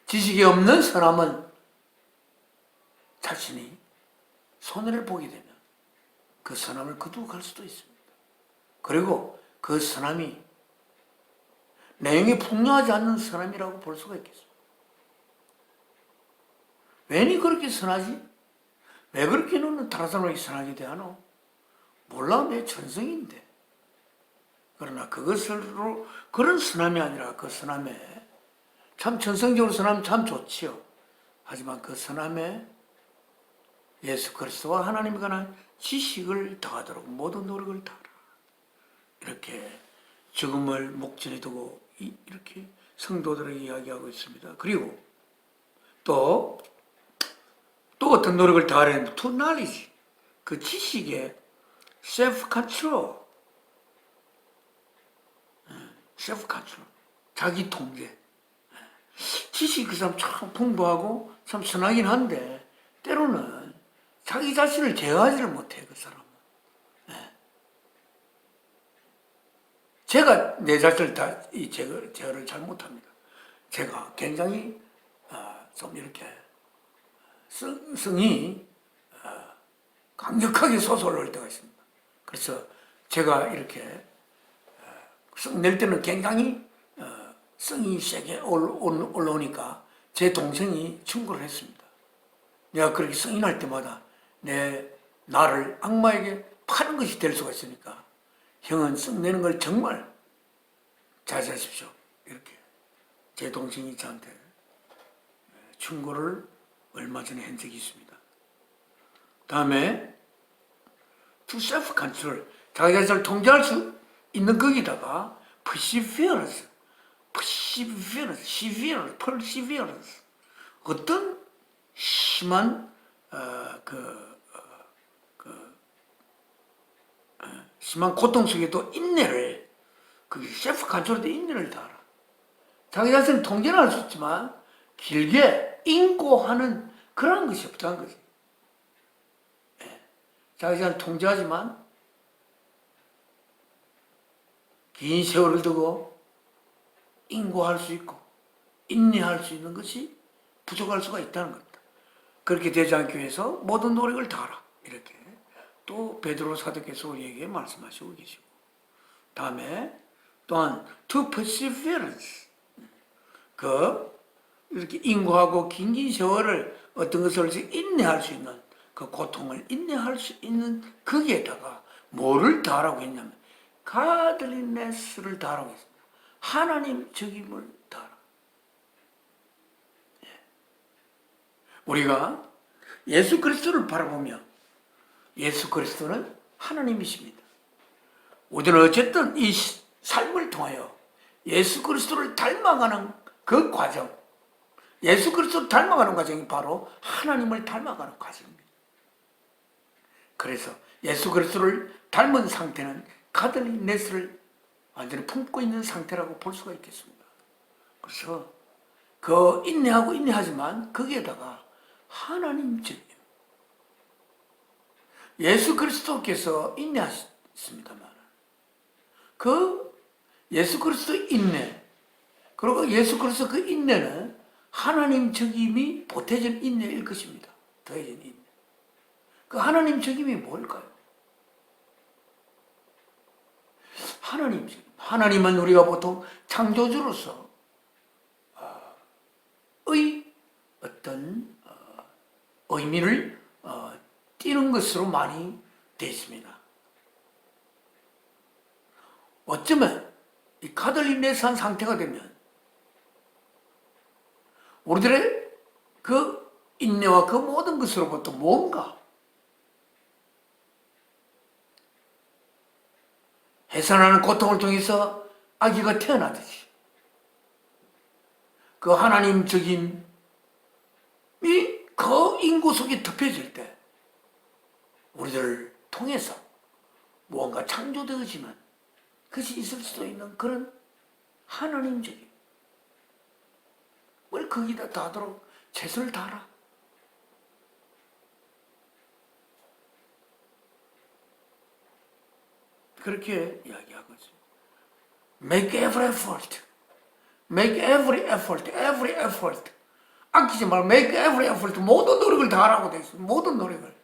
지식이 없는 사람은 자신이 손해를 보게 되면 그 선함을 거두고 갈 수도 있습니다. 그리고 그 선함이 내용이 풍요하지 않는 선함이라고 볼 수가 있겠습니다. 왜 그렇게 선하지? 왜 그렇게 너는 다른 사람에게 선하게 대하노? 몰라, 내 전성인데. 그러나 그것으로 그런 선함이 아니라 그 선함에 참 전성적으로 선하면 참 좋지요. 하지만 그 선함에 예수 그리스도와 하나님에 관한 지식을 더하도록 모든 노력을 다하라. 이렇게 죽음을 목전에 두고 이렇게 성도들에게 이야기하고 있습니다. 그리고 또 어떤 노력을 다하려면 to knowledge 그 지식의 self control 자기 통제. 지식이 그 사람 참 풍부하고 참 선하긴 한데 때로는 자기 자신을 제어하지를 못해 그 사람은. 제가 내 자신을 다 제어를 잘 못합니다. 제가 굉장히 좀 이렇게 성이 강력하게 솟아올 때가 있습니다. 그래서 제가 이렇게 성 낼 때는 굉장히 성이 세게 올라오니까 제 동생이 충고를 했습니다. 내가 그렇게 성이 날 때마다 나를 악마에게 파는 것이 될 수가 있으니까 형은 성 내는 걸 정말 자제하십시오. 이렇게 제 동생이 저한테 충고를 얼마 전에 한 적이 있습니다. 다음에 to self control 자기 자신을 통제할 수 있는 거기다가 perseverance 어떤 심한 심한 고통 속에도 인내를 그 셀프 컨트롤도 인내를 다하라. 자기 자신을 통제는 할 수 있지만 길게 인고하는 그런 것이 없다는 거지. 자기 자신을 통제하지만 긴 세월을 두고 인고할 수 있고 인내할 수 있는 것이 부족할 수가 있다는 겁니다. 그렇게 되지 않기 위해서 모든 노력을 다하라. 이렇게 또 베드로 사도께서 우리에게 말씀하시고 계시고 다음에 또한 to perseverance 이렇게 인고하고 긴 세월을 어떤 것을 인내할 수 있는 그 고통을 인내할 수 있는 거기에다가 뭐를 더하라고 했냐면 가들리네스를 더하라고 했습니다. 하나님 적임을 더하라. 우리가 예수 그리스도를 바라보며 예수 그리스도는 하나님이십니다. 우리는 어쨌든 이 삶을 통하여 예수 그리스도를 닮아가는 그 과정, 예수 그리스도를 닮아가는 과정이 바로 하나님을 닮아가는 과정입니다. 그래서 예수 그리스도를 닮은 상태는 가들리네스를 완전히 품고 있는 상태라고 볼 수가 있겠습니다. 그래서 그 인내하고 인내하지만 거기에다가 하나님적인 예수 그리스도께서 인내하셨습니다만 그 예수 그리스도 인내 그리고 예수 그리스도 그 인내는 하나님 적임이 보태진 인내일 것입니다. 더해진 인내. 그 하나님 적임이 뭘까요? 하나님 적임. 하나님은 우리가 보통 창조주로서 의 어떤 의미를 띠는 것으로 많이 되어 있습니다. 어쩌면 이 가들리네스한 상태가 되면 우리들의 그 인내와 그 모든 것으로부터 뭔가 해산하는 고통을 통해서 아기가 태어나듯이 그 하나님 적임이 그 인구 속에 덮여질 때 우리들을 통해서 무언가 창조되어지는 것이 있을 수도 있는 그런 하나님 적임. 뭘 거기다 다하도록 최선을 다하라. 그렇게 이야기하거든요. Make every effort. Make every effort. Every effort. 아끼지 말고 make every effort. 모든 노력을 다하라고 되어 있어요. 모든 노력을.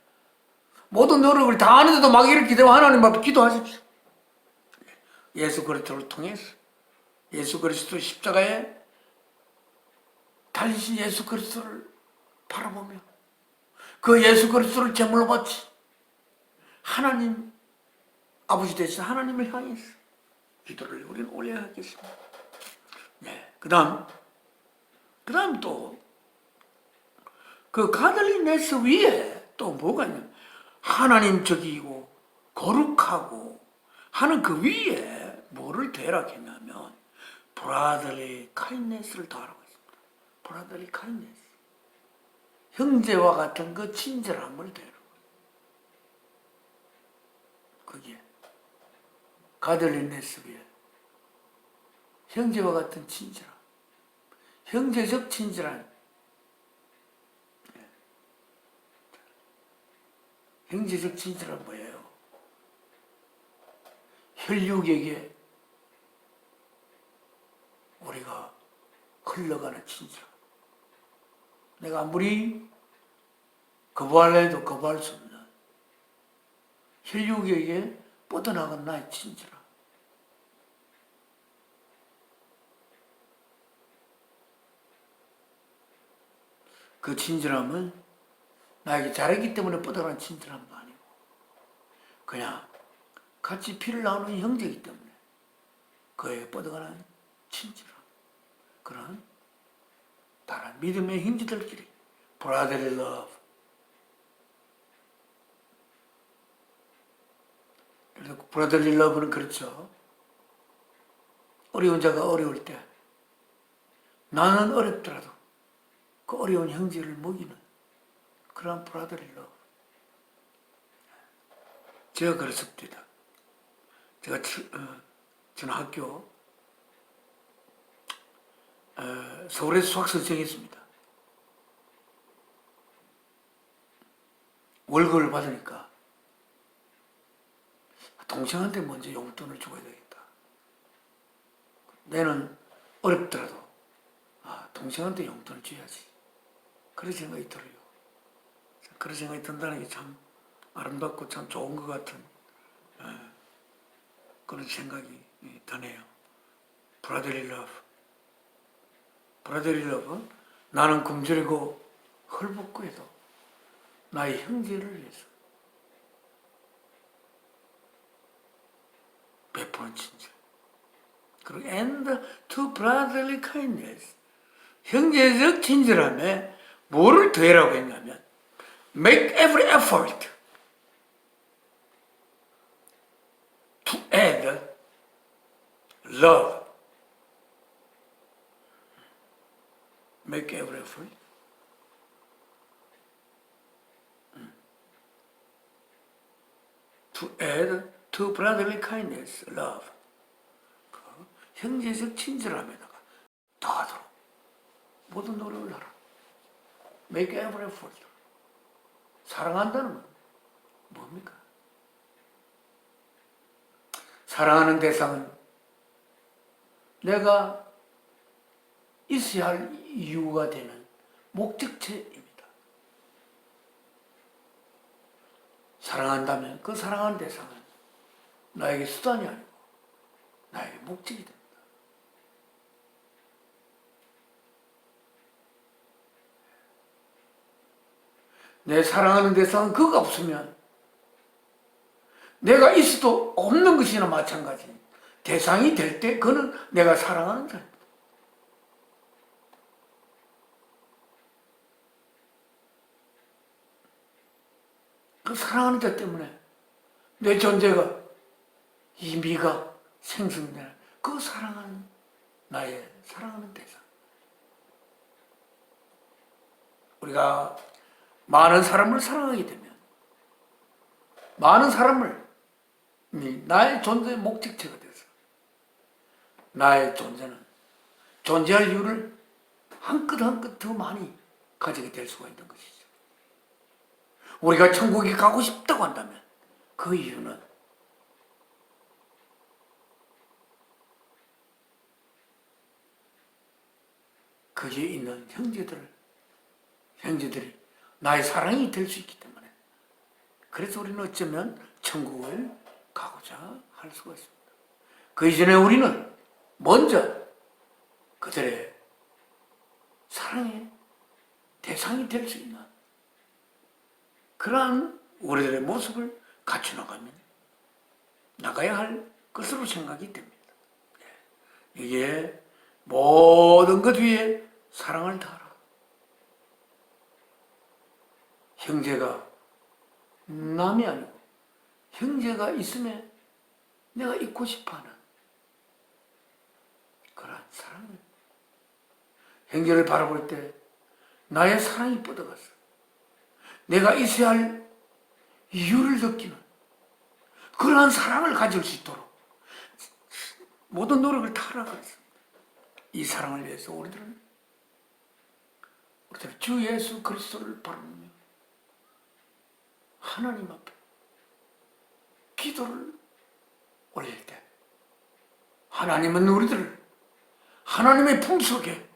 모든 노력을 다하는데도 막 이렇게 기도하면 하나님 앞에 기도하십시오. 예수 그리스도를 통해서 예수 그리스도 십자가에 달리신 예수 그리스도를 바라보며 그 예수 그리스도를 제물로 바치 하나님 아버지 되신 하나님을 향해서 기도를 우리는 올려야 하겠습니다. 네. 그 다음 또 그 가들리네스 위에 또 뭐가 있냐 하나님 적이고 거룩하고 하는 그 위에 뭐를 대라했냐면 브라더리 카인네스를 더하라고 했습니다. 브라더리 카인네스 형제와 같은 그 친절함을 대라고 그게 가들리네스 위에 형제와 같은 친절함 형제적 친절함 형제적 친절함 뭐예요? 혈육에게 우리가 흘러가는 친절함. 내가 아무리 거부하려 해도 거부할 수 없는 혈육에게 뻗어나간 나의 친절함. 그 친절함은 나에게 잘했기 때문에 뻗어가는 친절함도 아니고 그냥 같이 피를 나누는 형제이기 때문에 그에게 뻗어가는 친절함. 그런 다른 믿음의 형제들끼리 brotherly love. 그래서 brotherly love는 그렇죠. 어려운 자가 어려울 때 나는 어렵더라도 그 어려운 형제를 먹이는 그런 brotherly love. 제가 그랬습니다. 제가 저는 학교 서울에서 수학선생했습니다. 월급을 받으니까 동생한테 먼저 용돈을 줘야 되겠다. 내는 어렵더라도 동생한테 용돈을 줘야지. 그런 생각이 들어요. 그런 생각이 든다는 게 참 아름답고 참 좋은 것 같은 그런 생각이 드네요. 브라더리 러브. 브라더리 러브. 나는 굶주리고 헐벗고 해도 나의 형제를 위해서 베푸는 친절. 그리고 and to brotherly kindness. 형제적 친절함에 뭐를 더해라고 했냐면 make every effort to add love. make every effort to add to brotherly kindness, love. 그 형제적 친절함에다가 더하도록 모든 노력을 하라. make every effort. 사랑한다는 건 뭡니까? 사랑하는 대상은 내가 있어야 할 이유가 되는 목적체입니다. 사랑한다면 그 사랑하는 대상은 나에게 수단이 아니고 나에게 목적이 됩니다. 내 사랑하는 대상은 그가 없으면 내가 있어도 없는 것이나 마찬가지. 대상이 될 때 그는 내가 사랑하는 자입니다. 그 사랑하는 자 때문에 내 존재가 이 미가 생성되는 그 사랑하는 나의 사랑하는 대상. 우리가 많은 사람을 사랑하게 되면 많은 사람을 나의 존재의 목적체가 돼서 나의 존재는 존재할 이유를 한 끗 한 끗 더 많이 가지게 될 수가 있는 것이죠. 우리가 천국에 가고 싶다고 한다면 그 이유는 거기에 있는 형제들이 나의 사랑이 될 수 있기 때문에 그래서 우리는 어쩌면 천국을 가고자 할 수가 있습니다. 그 이전에 우리는 먼저 그들의 사랑의 대상이 될 수 있는 그러한 우리들의 모습을 나가야 할 것으로 생각이 됩니다. 이게 모든 것 위에 사랑을 다하라. 형제가 남이 아니고 형제가 있음에 내가 있고 싶어하는 그러한 사랑을 형제를 바라볼 때 나의 사랑이 뻗어갔어. 내가 있어야 할 이유를 느끼는 그러한 사랑을 가질 수 있도록 모든 노력을 다하라고 했습니다. 이 사랑을 위해서 우리들은 주 예수 그리스도를 바라보며 하나님 앞에 기도를 올릴 때 하나님은 우리들을 하나님의 품속에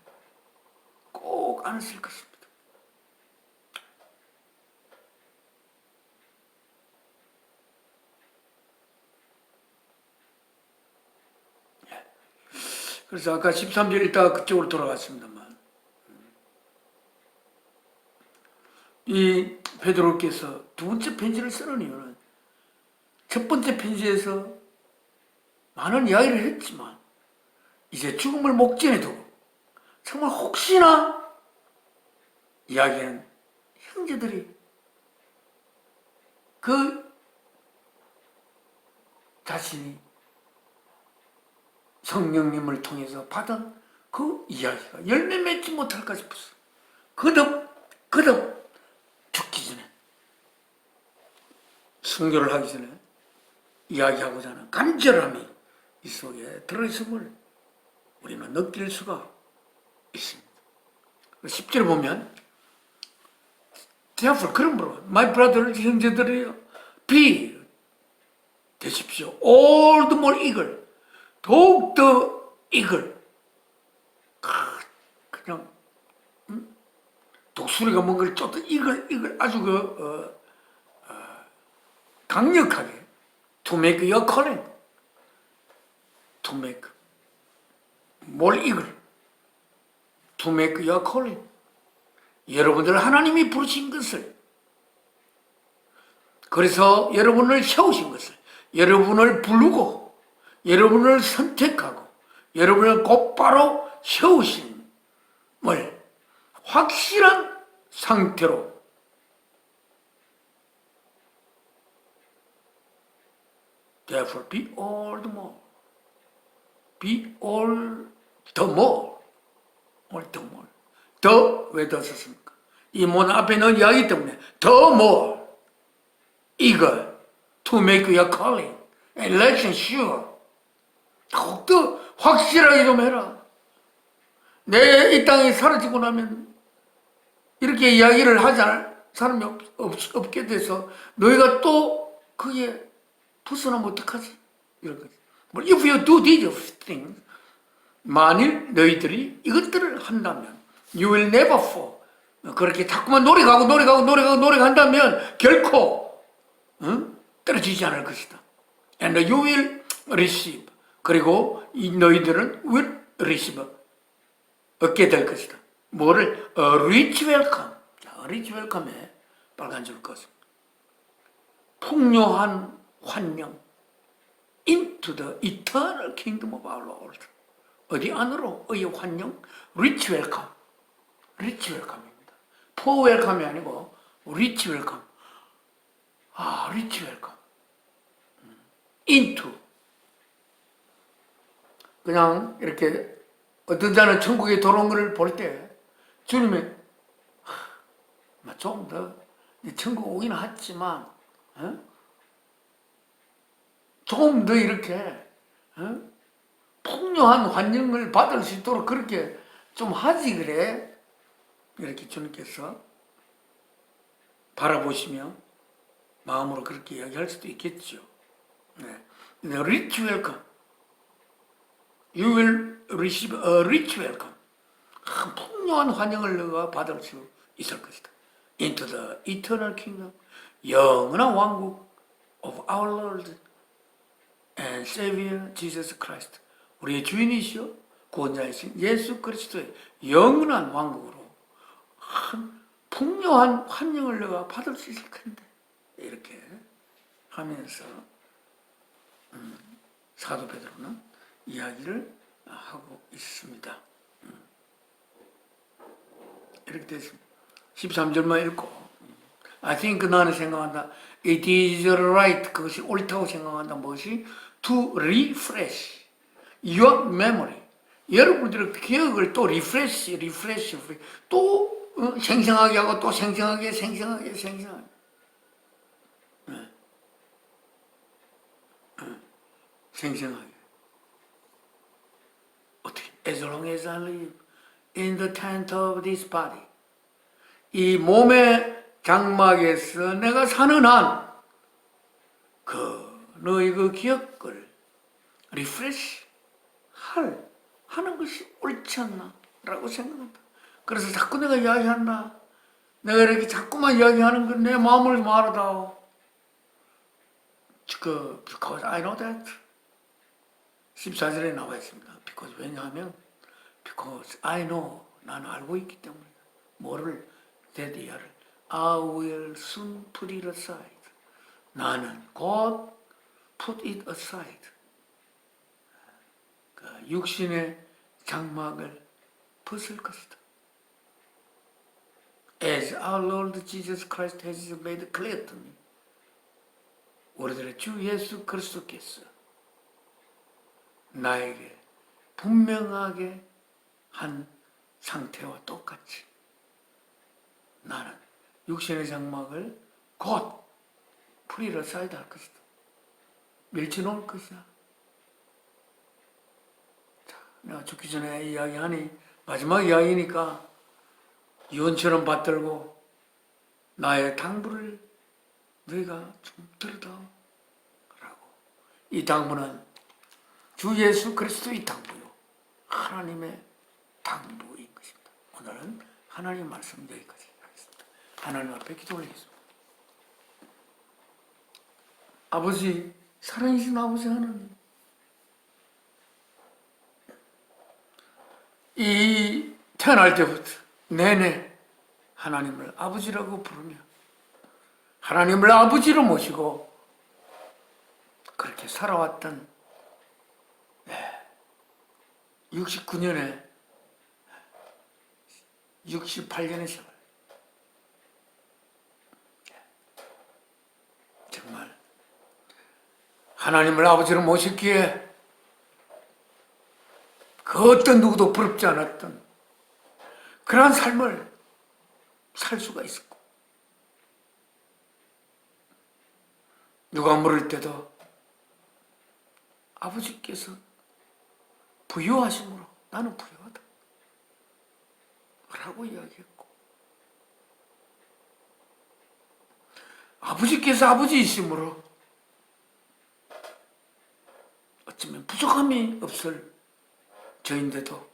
꼭 안으실 것입니다. 그래서 아까 13절 읽다가 그쪽으로 돌아갔습니다만 이 베드로께서 두 번째 편지를 쓰는 이유는 첫 번째 편지에서 많은 이야기를 했지만 이제 죽음을 목전에 두고 정말 혹시나 이야기하는 형제들이 그 자신이 성령님을 통해서 받은 그 이야기가 열매 맺지 못할까 싶었어. 거듭 죽기 전에 순교를 하기 전에 이야기하고자 하는 간절함이 이 속에 들어있음을 우리는 느낄 수가 있습니다. 10절 보면 Therefore 그러므로 My brothers 형제들이여 be 되십시오. All the more eager 더욱더 eager 그냥 독수리가 뭔가를 쫓듯 eager 아주 강력하게 to make your calling to make more eager to make your calling 여러분들 하나님이 부르신 것을, 그래서 여러분을 세우신 것을, 여러분을 부르고 여러분을 선택하고 여러분을 곧바로 세우심을 확실한 상태로 Therefore be all the more, be all the more, all the more. 더 왜 더 썼습니까? 이 문 앞에 넣은 이야기 때문에 더 more 이걸 to make your calling and election sure. 더욱더 확실하게 좀 해라. 내 이 땅에 사라지고 나면 이렇게 이야기를 하잖아. 사람이 없게 돼서 너희가 또 그게 벗어나면 어떡하지? 이런 거지. But if you do these things, 만일 너희들이 이것들을 한다면 you will never fall. 그렇게 자꾸만 노력한다면 결코 떨어지지 않을 것이다. And you will receive. 그리고 이 너희들은 will receive. 얻게 될 것이다. 뭐를? A rich welcome. 자, a rich welcome에 빨간 줄 것은 풍요한 환영 into the eternal kingdom of our Lord. 어디 안으로의 환영? Rich welcome. Rich welcome입니다. Poor welcome이 아니고 Rich welcome. 아, Rich welcome. into. 그냥 이렇게 어떤 자는 천국에 들어온 것을 볼 때 주님이 좀 더 천국 오긴 했지만 좀 더 이렇게 풍요한 환영을 받을 수 있도록 그렇게 좀 하지 그래. 이렇게 주님께서 바라보시며 마음으로 그렇게 이야기할 수도 있겠죠. 네. Rich welcome. You will receive a rich welcome. 풍요한 환영을 너가 받을 수 있을 것이다. Into the eternal kingdom. 영원한 왕국 of our Lord and Savior Jesus Christ. 우리의 주인이시오 구원자이신 예수 그리스도의 영원한 왕국으로 풍요한 환영을 너가 받을 수 있을 텐데 이렇게 하면서 사도 베드로는 이야기를 하고 있습니다. 이렇게 됐습니다. 13절만 읽고 I think 나는 생각한다. It is right. 그것이 옳다고 생각한다. 무엇이? To refresh your memory. 여러분들의 기억을 또 refresh 또 생생하게 하고 또 생생하게 생생하게 어떻게? As long as I live in the tent of this body. 이 몸의 장막에서 내가 사는 한 너의 그 기억을 리프레시 하는 것이 옳지 않나 라고 생각한다. 그래서 자꾸 내가 이야기한다. 내가 이렇게 자꾸만 이야기하는 건 내 마음을 말하다. because I know that 14절에 나와 있습니다. because 왜냐하면 because I know 나는 알고 있기 때문에 뭐를? that 이하를 I will soon put it aside. 나는 곧 put it aside. 그 육신의 장막을 벗을 것이다. As our Lord Jesus Christ has made clear to me. 우리들의 주 예수 그리스도께서 나에게 분명하게 한 상태와 똑같이 나는 육신의 장막을 곧 풀이를 쌓이다 할 것이다. 밀쳐놓을 것이다. 자, 내가 죽기 전에 이야기하니 마지막 이야기니까 유언처럼 받들고 나의 당부를 너희가 좀 들으다오 라고. 이 당부는 주 예수 그리스도의 당부요 하나님의 당부인 것입니다. 오늘은 하나님 말씀 여기까지 하겠습니다. 하나님 앞에 기도 올리겠습니다. 아버지, 사랑이신 아버지 하나님, 이 태어날 때부터 내내 하나님을 아버지라고 부르며 하나님을 아버지로 모시고 그렇게 살아왔던 69년에 68년의 세월, 정말 하나님을 아버지로 모셨기에 그 어떤 누구도 부럽지 않았던 그러한 삶을 살 수가 있었고, 누가 물을 때도 아버지께서 부유하심으로 나는 부유하다 라고 이야기했고, 아버지께서 아버지이심으로 어쩌면 부족함이 없을 저인데도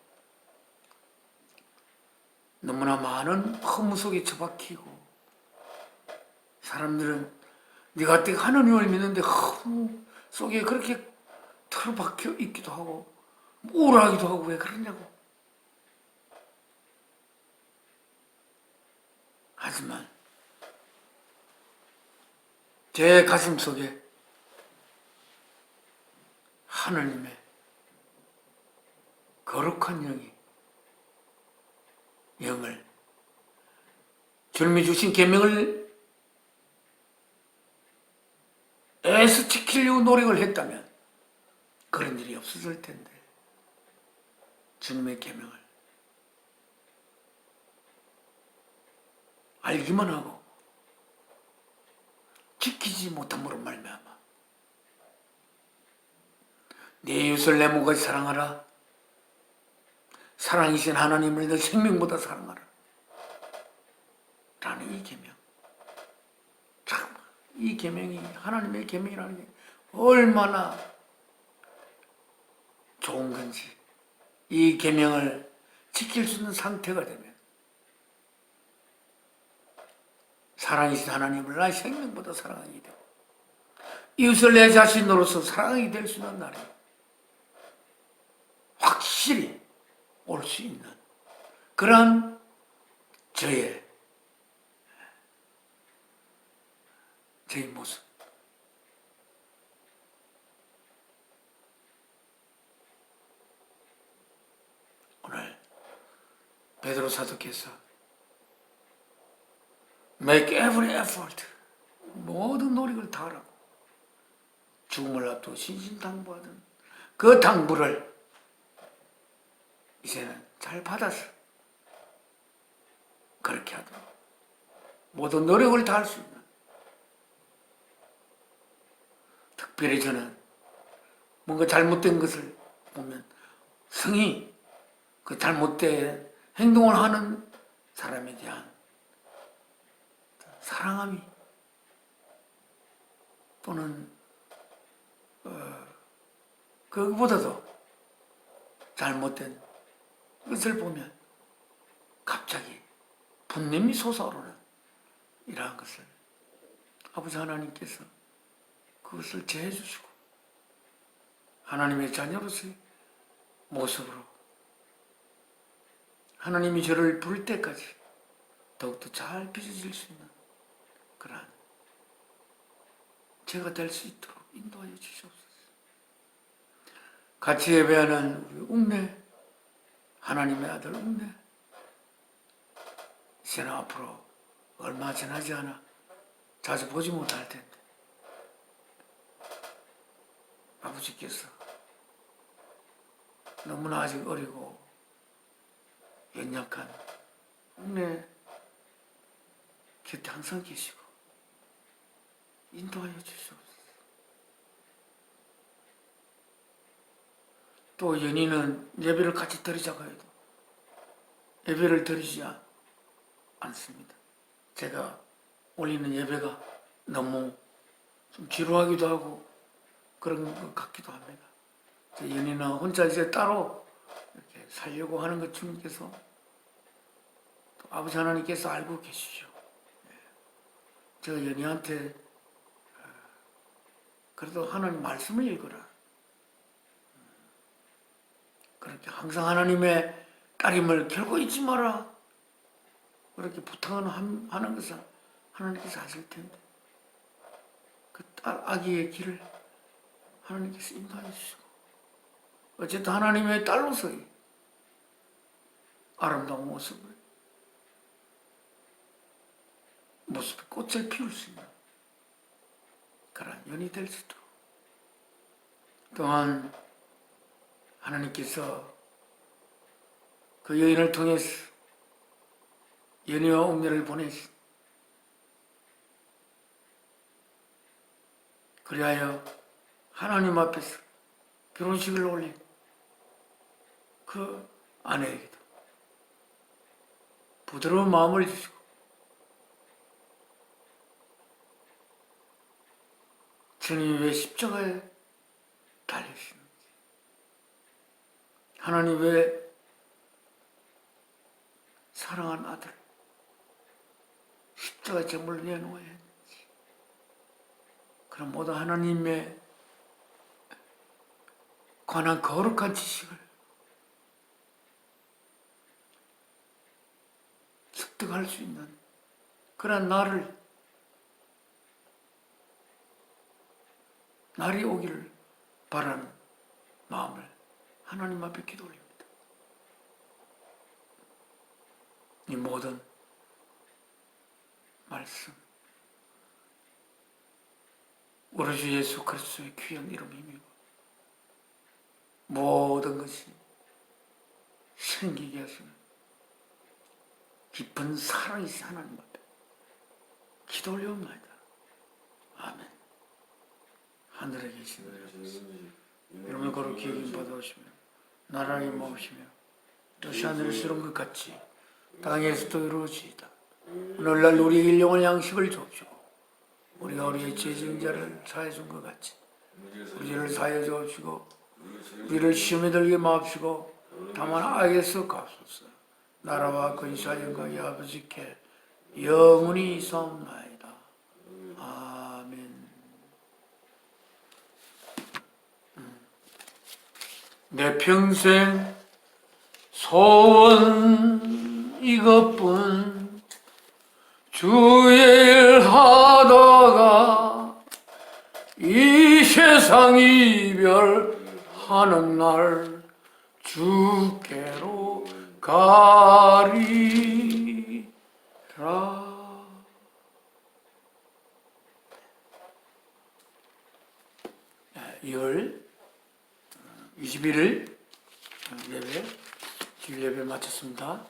너무나 많은 허무 속에 처박히고, 사람들은 네가 어떻게 하느님을 믿는데 허무 속에 그렇게 틀어박혀 있기도 하고 우울하기도 하고 왜 그러냐고. 하지만 제 가슴 속에 하느님의 거룩한 영을 주님이 주신 계명을 애써 지키려고 노력을 했다면 그런 일이 없었을 텐데, 주님의 계명을 알기만 하고 지키지 못함으로 말미암아 네 이웃을 내 몸같이 사랑하라, 사랑이신 하나님을 너 생명보다 사랑하라 라는 이 계명, 참 이 계명이, 하나님의 계명이라는 게 얼마나 좋은 건지, 이 계명을 지킬 수 있는 상태가 되면 사랑이신 하나님을 나의 생명보다 사랑하게 되고 이웃을 내 자신으로서 사랑하게 될 수 있는 날이 확실히 올 수 있는 그런 저의 모습, 오늘 베드로 사도께서 make every effort, 모든 노력을 다하라고 죽음을 앞두고 신신당부하던 그 당부를 이제는 잘 받아서 그렇게 하도록 모든 노력을 다할 수 있는, 특별히 저는 뭔가 잘못된 것을 보면 성이 그 잘못된 행동을 하는 사람에 대한 사랑함이, 또는 그것보다도 잘못된 것을 보면 갑자기 분냄이 솟아오르는 이러한 것을 아버지 하나님께서 그것을 제해 주시고 하나님의 자녀로서의 모습으로 하나님이 저를 부를 때까지 더욱더 잘 빚어질 수 있는 그러한 제가 될 수 있도록 인도하여 주시옵소서. 같이 예배하는 우리 웅내, 하나님의 아들 웅내, 이제는 앞으로 얼마 지나지 않아 자주 보지 못할 텐데 아버지께서 너무나 아직 어리고 연약한 웅내 곁에 항상 계시고 인도하여 주시옵소서. 또 연인은 예배를 같이 드리자고 해도 예배를 드리지 않습니다. 제가 올리는 예배가 너무 좀 지루하기도 하고 그런 것 같기도 합니다. 제 연인은 혼자 이제 따로 이렇게 살려고 하는 것 주님께서 또 아버지 하나님께서 알고 계시죠. 제가 연희한테 그래도 하나님 말씀을 읽어라, 그렇게 항상 하나님의 따름을 결코 잊지 마라, 그렇게 부탁하는 것은 하나님께서 하실 텐데 그 딸 아기의 길을 하나님께서 인도해 주시고 어쨌든 하나님의 딸로서의 아름다운 모습에 꽃을 피울 수 있는 그런 연이 될 수 있도록 또한 하나님께서 그 여인을 통해서 연희와 옥녀를 보내시 그리하여 하나님 앞에서 결혼식을 올린 그 아내에게도 부드러운 마음을 주시고 주님이 왜 십자가에 달리시는지 하나님 왜 사랑한 아들 십자가 제물로 내놓아야 했는지 그런 모든 하나님의 관한 거룩한 지식을 습득할 수 있는 그런 날이 오기를 바라는 마음을 하나님 앞에 기도 올립니다. 이 모든 말씀 우리 주 예수 그리스도의 귀한 이름 힘이고 모든 것이 생기게 하시는 깊은 사랑이신 하나님 앞에 기도 올려옵나이다. 아멘. 하늘에 계신 여러분의 거룩히 여김 받아오시며 나라에 모으시며 뜻이 하늘에서 이룬 것 같이 땅에서도 이루어지이다. 오늘날 우리에게 일용할 양식을 주옵시고 우리가 우리의 죄 지은 자를 사해 준 것 같이 우리 죄를 사해 주옵시고 우리를 시험에 들게 마옵시고 다만 악에서 가소서. 나라와 근시와 영광이 아버지께 영원히 있사옵나이다. 아멘. 내 평생 소원 이것뿐 주의 일 하다가 이 세상 이별하는 날 주께로 가리라. 2월 21일 예배, 주일 예배 마쳤습니다.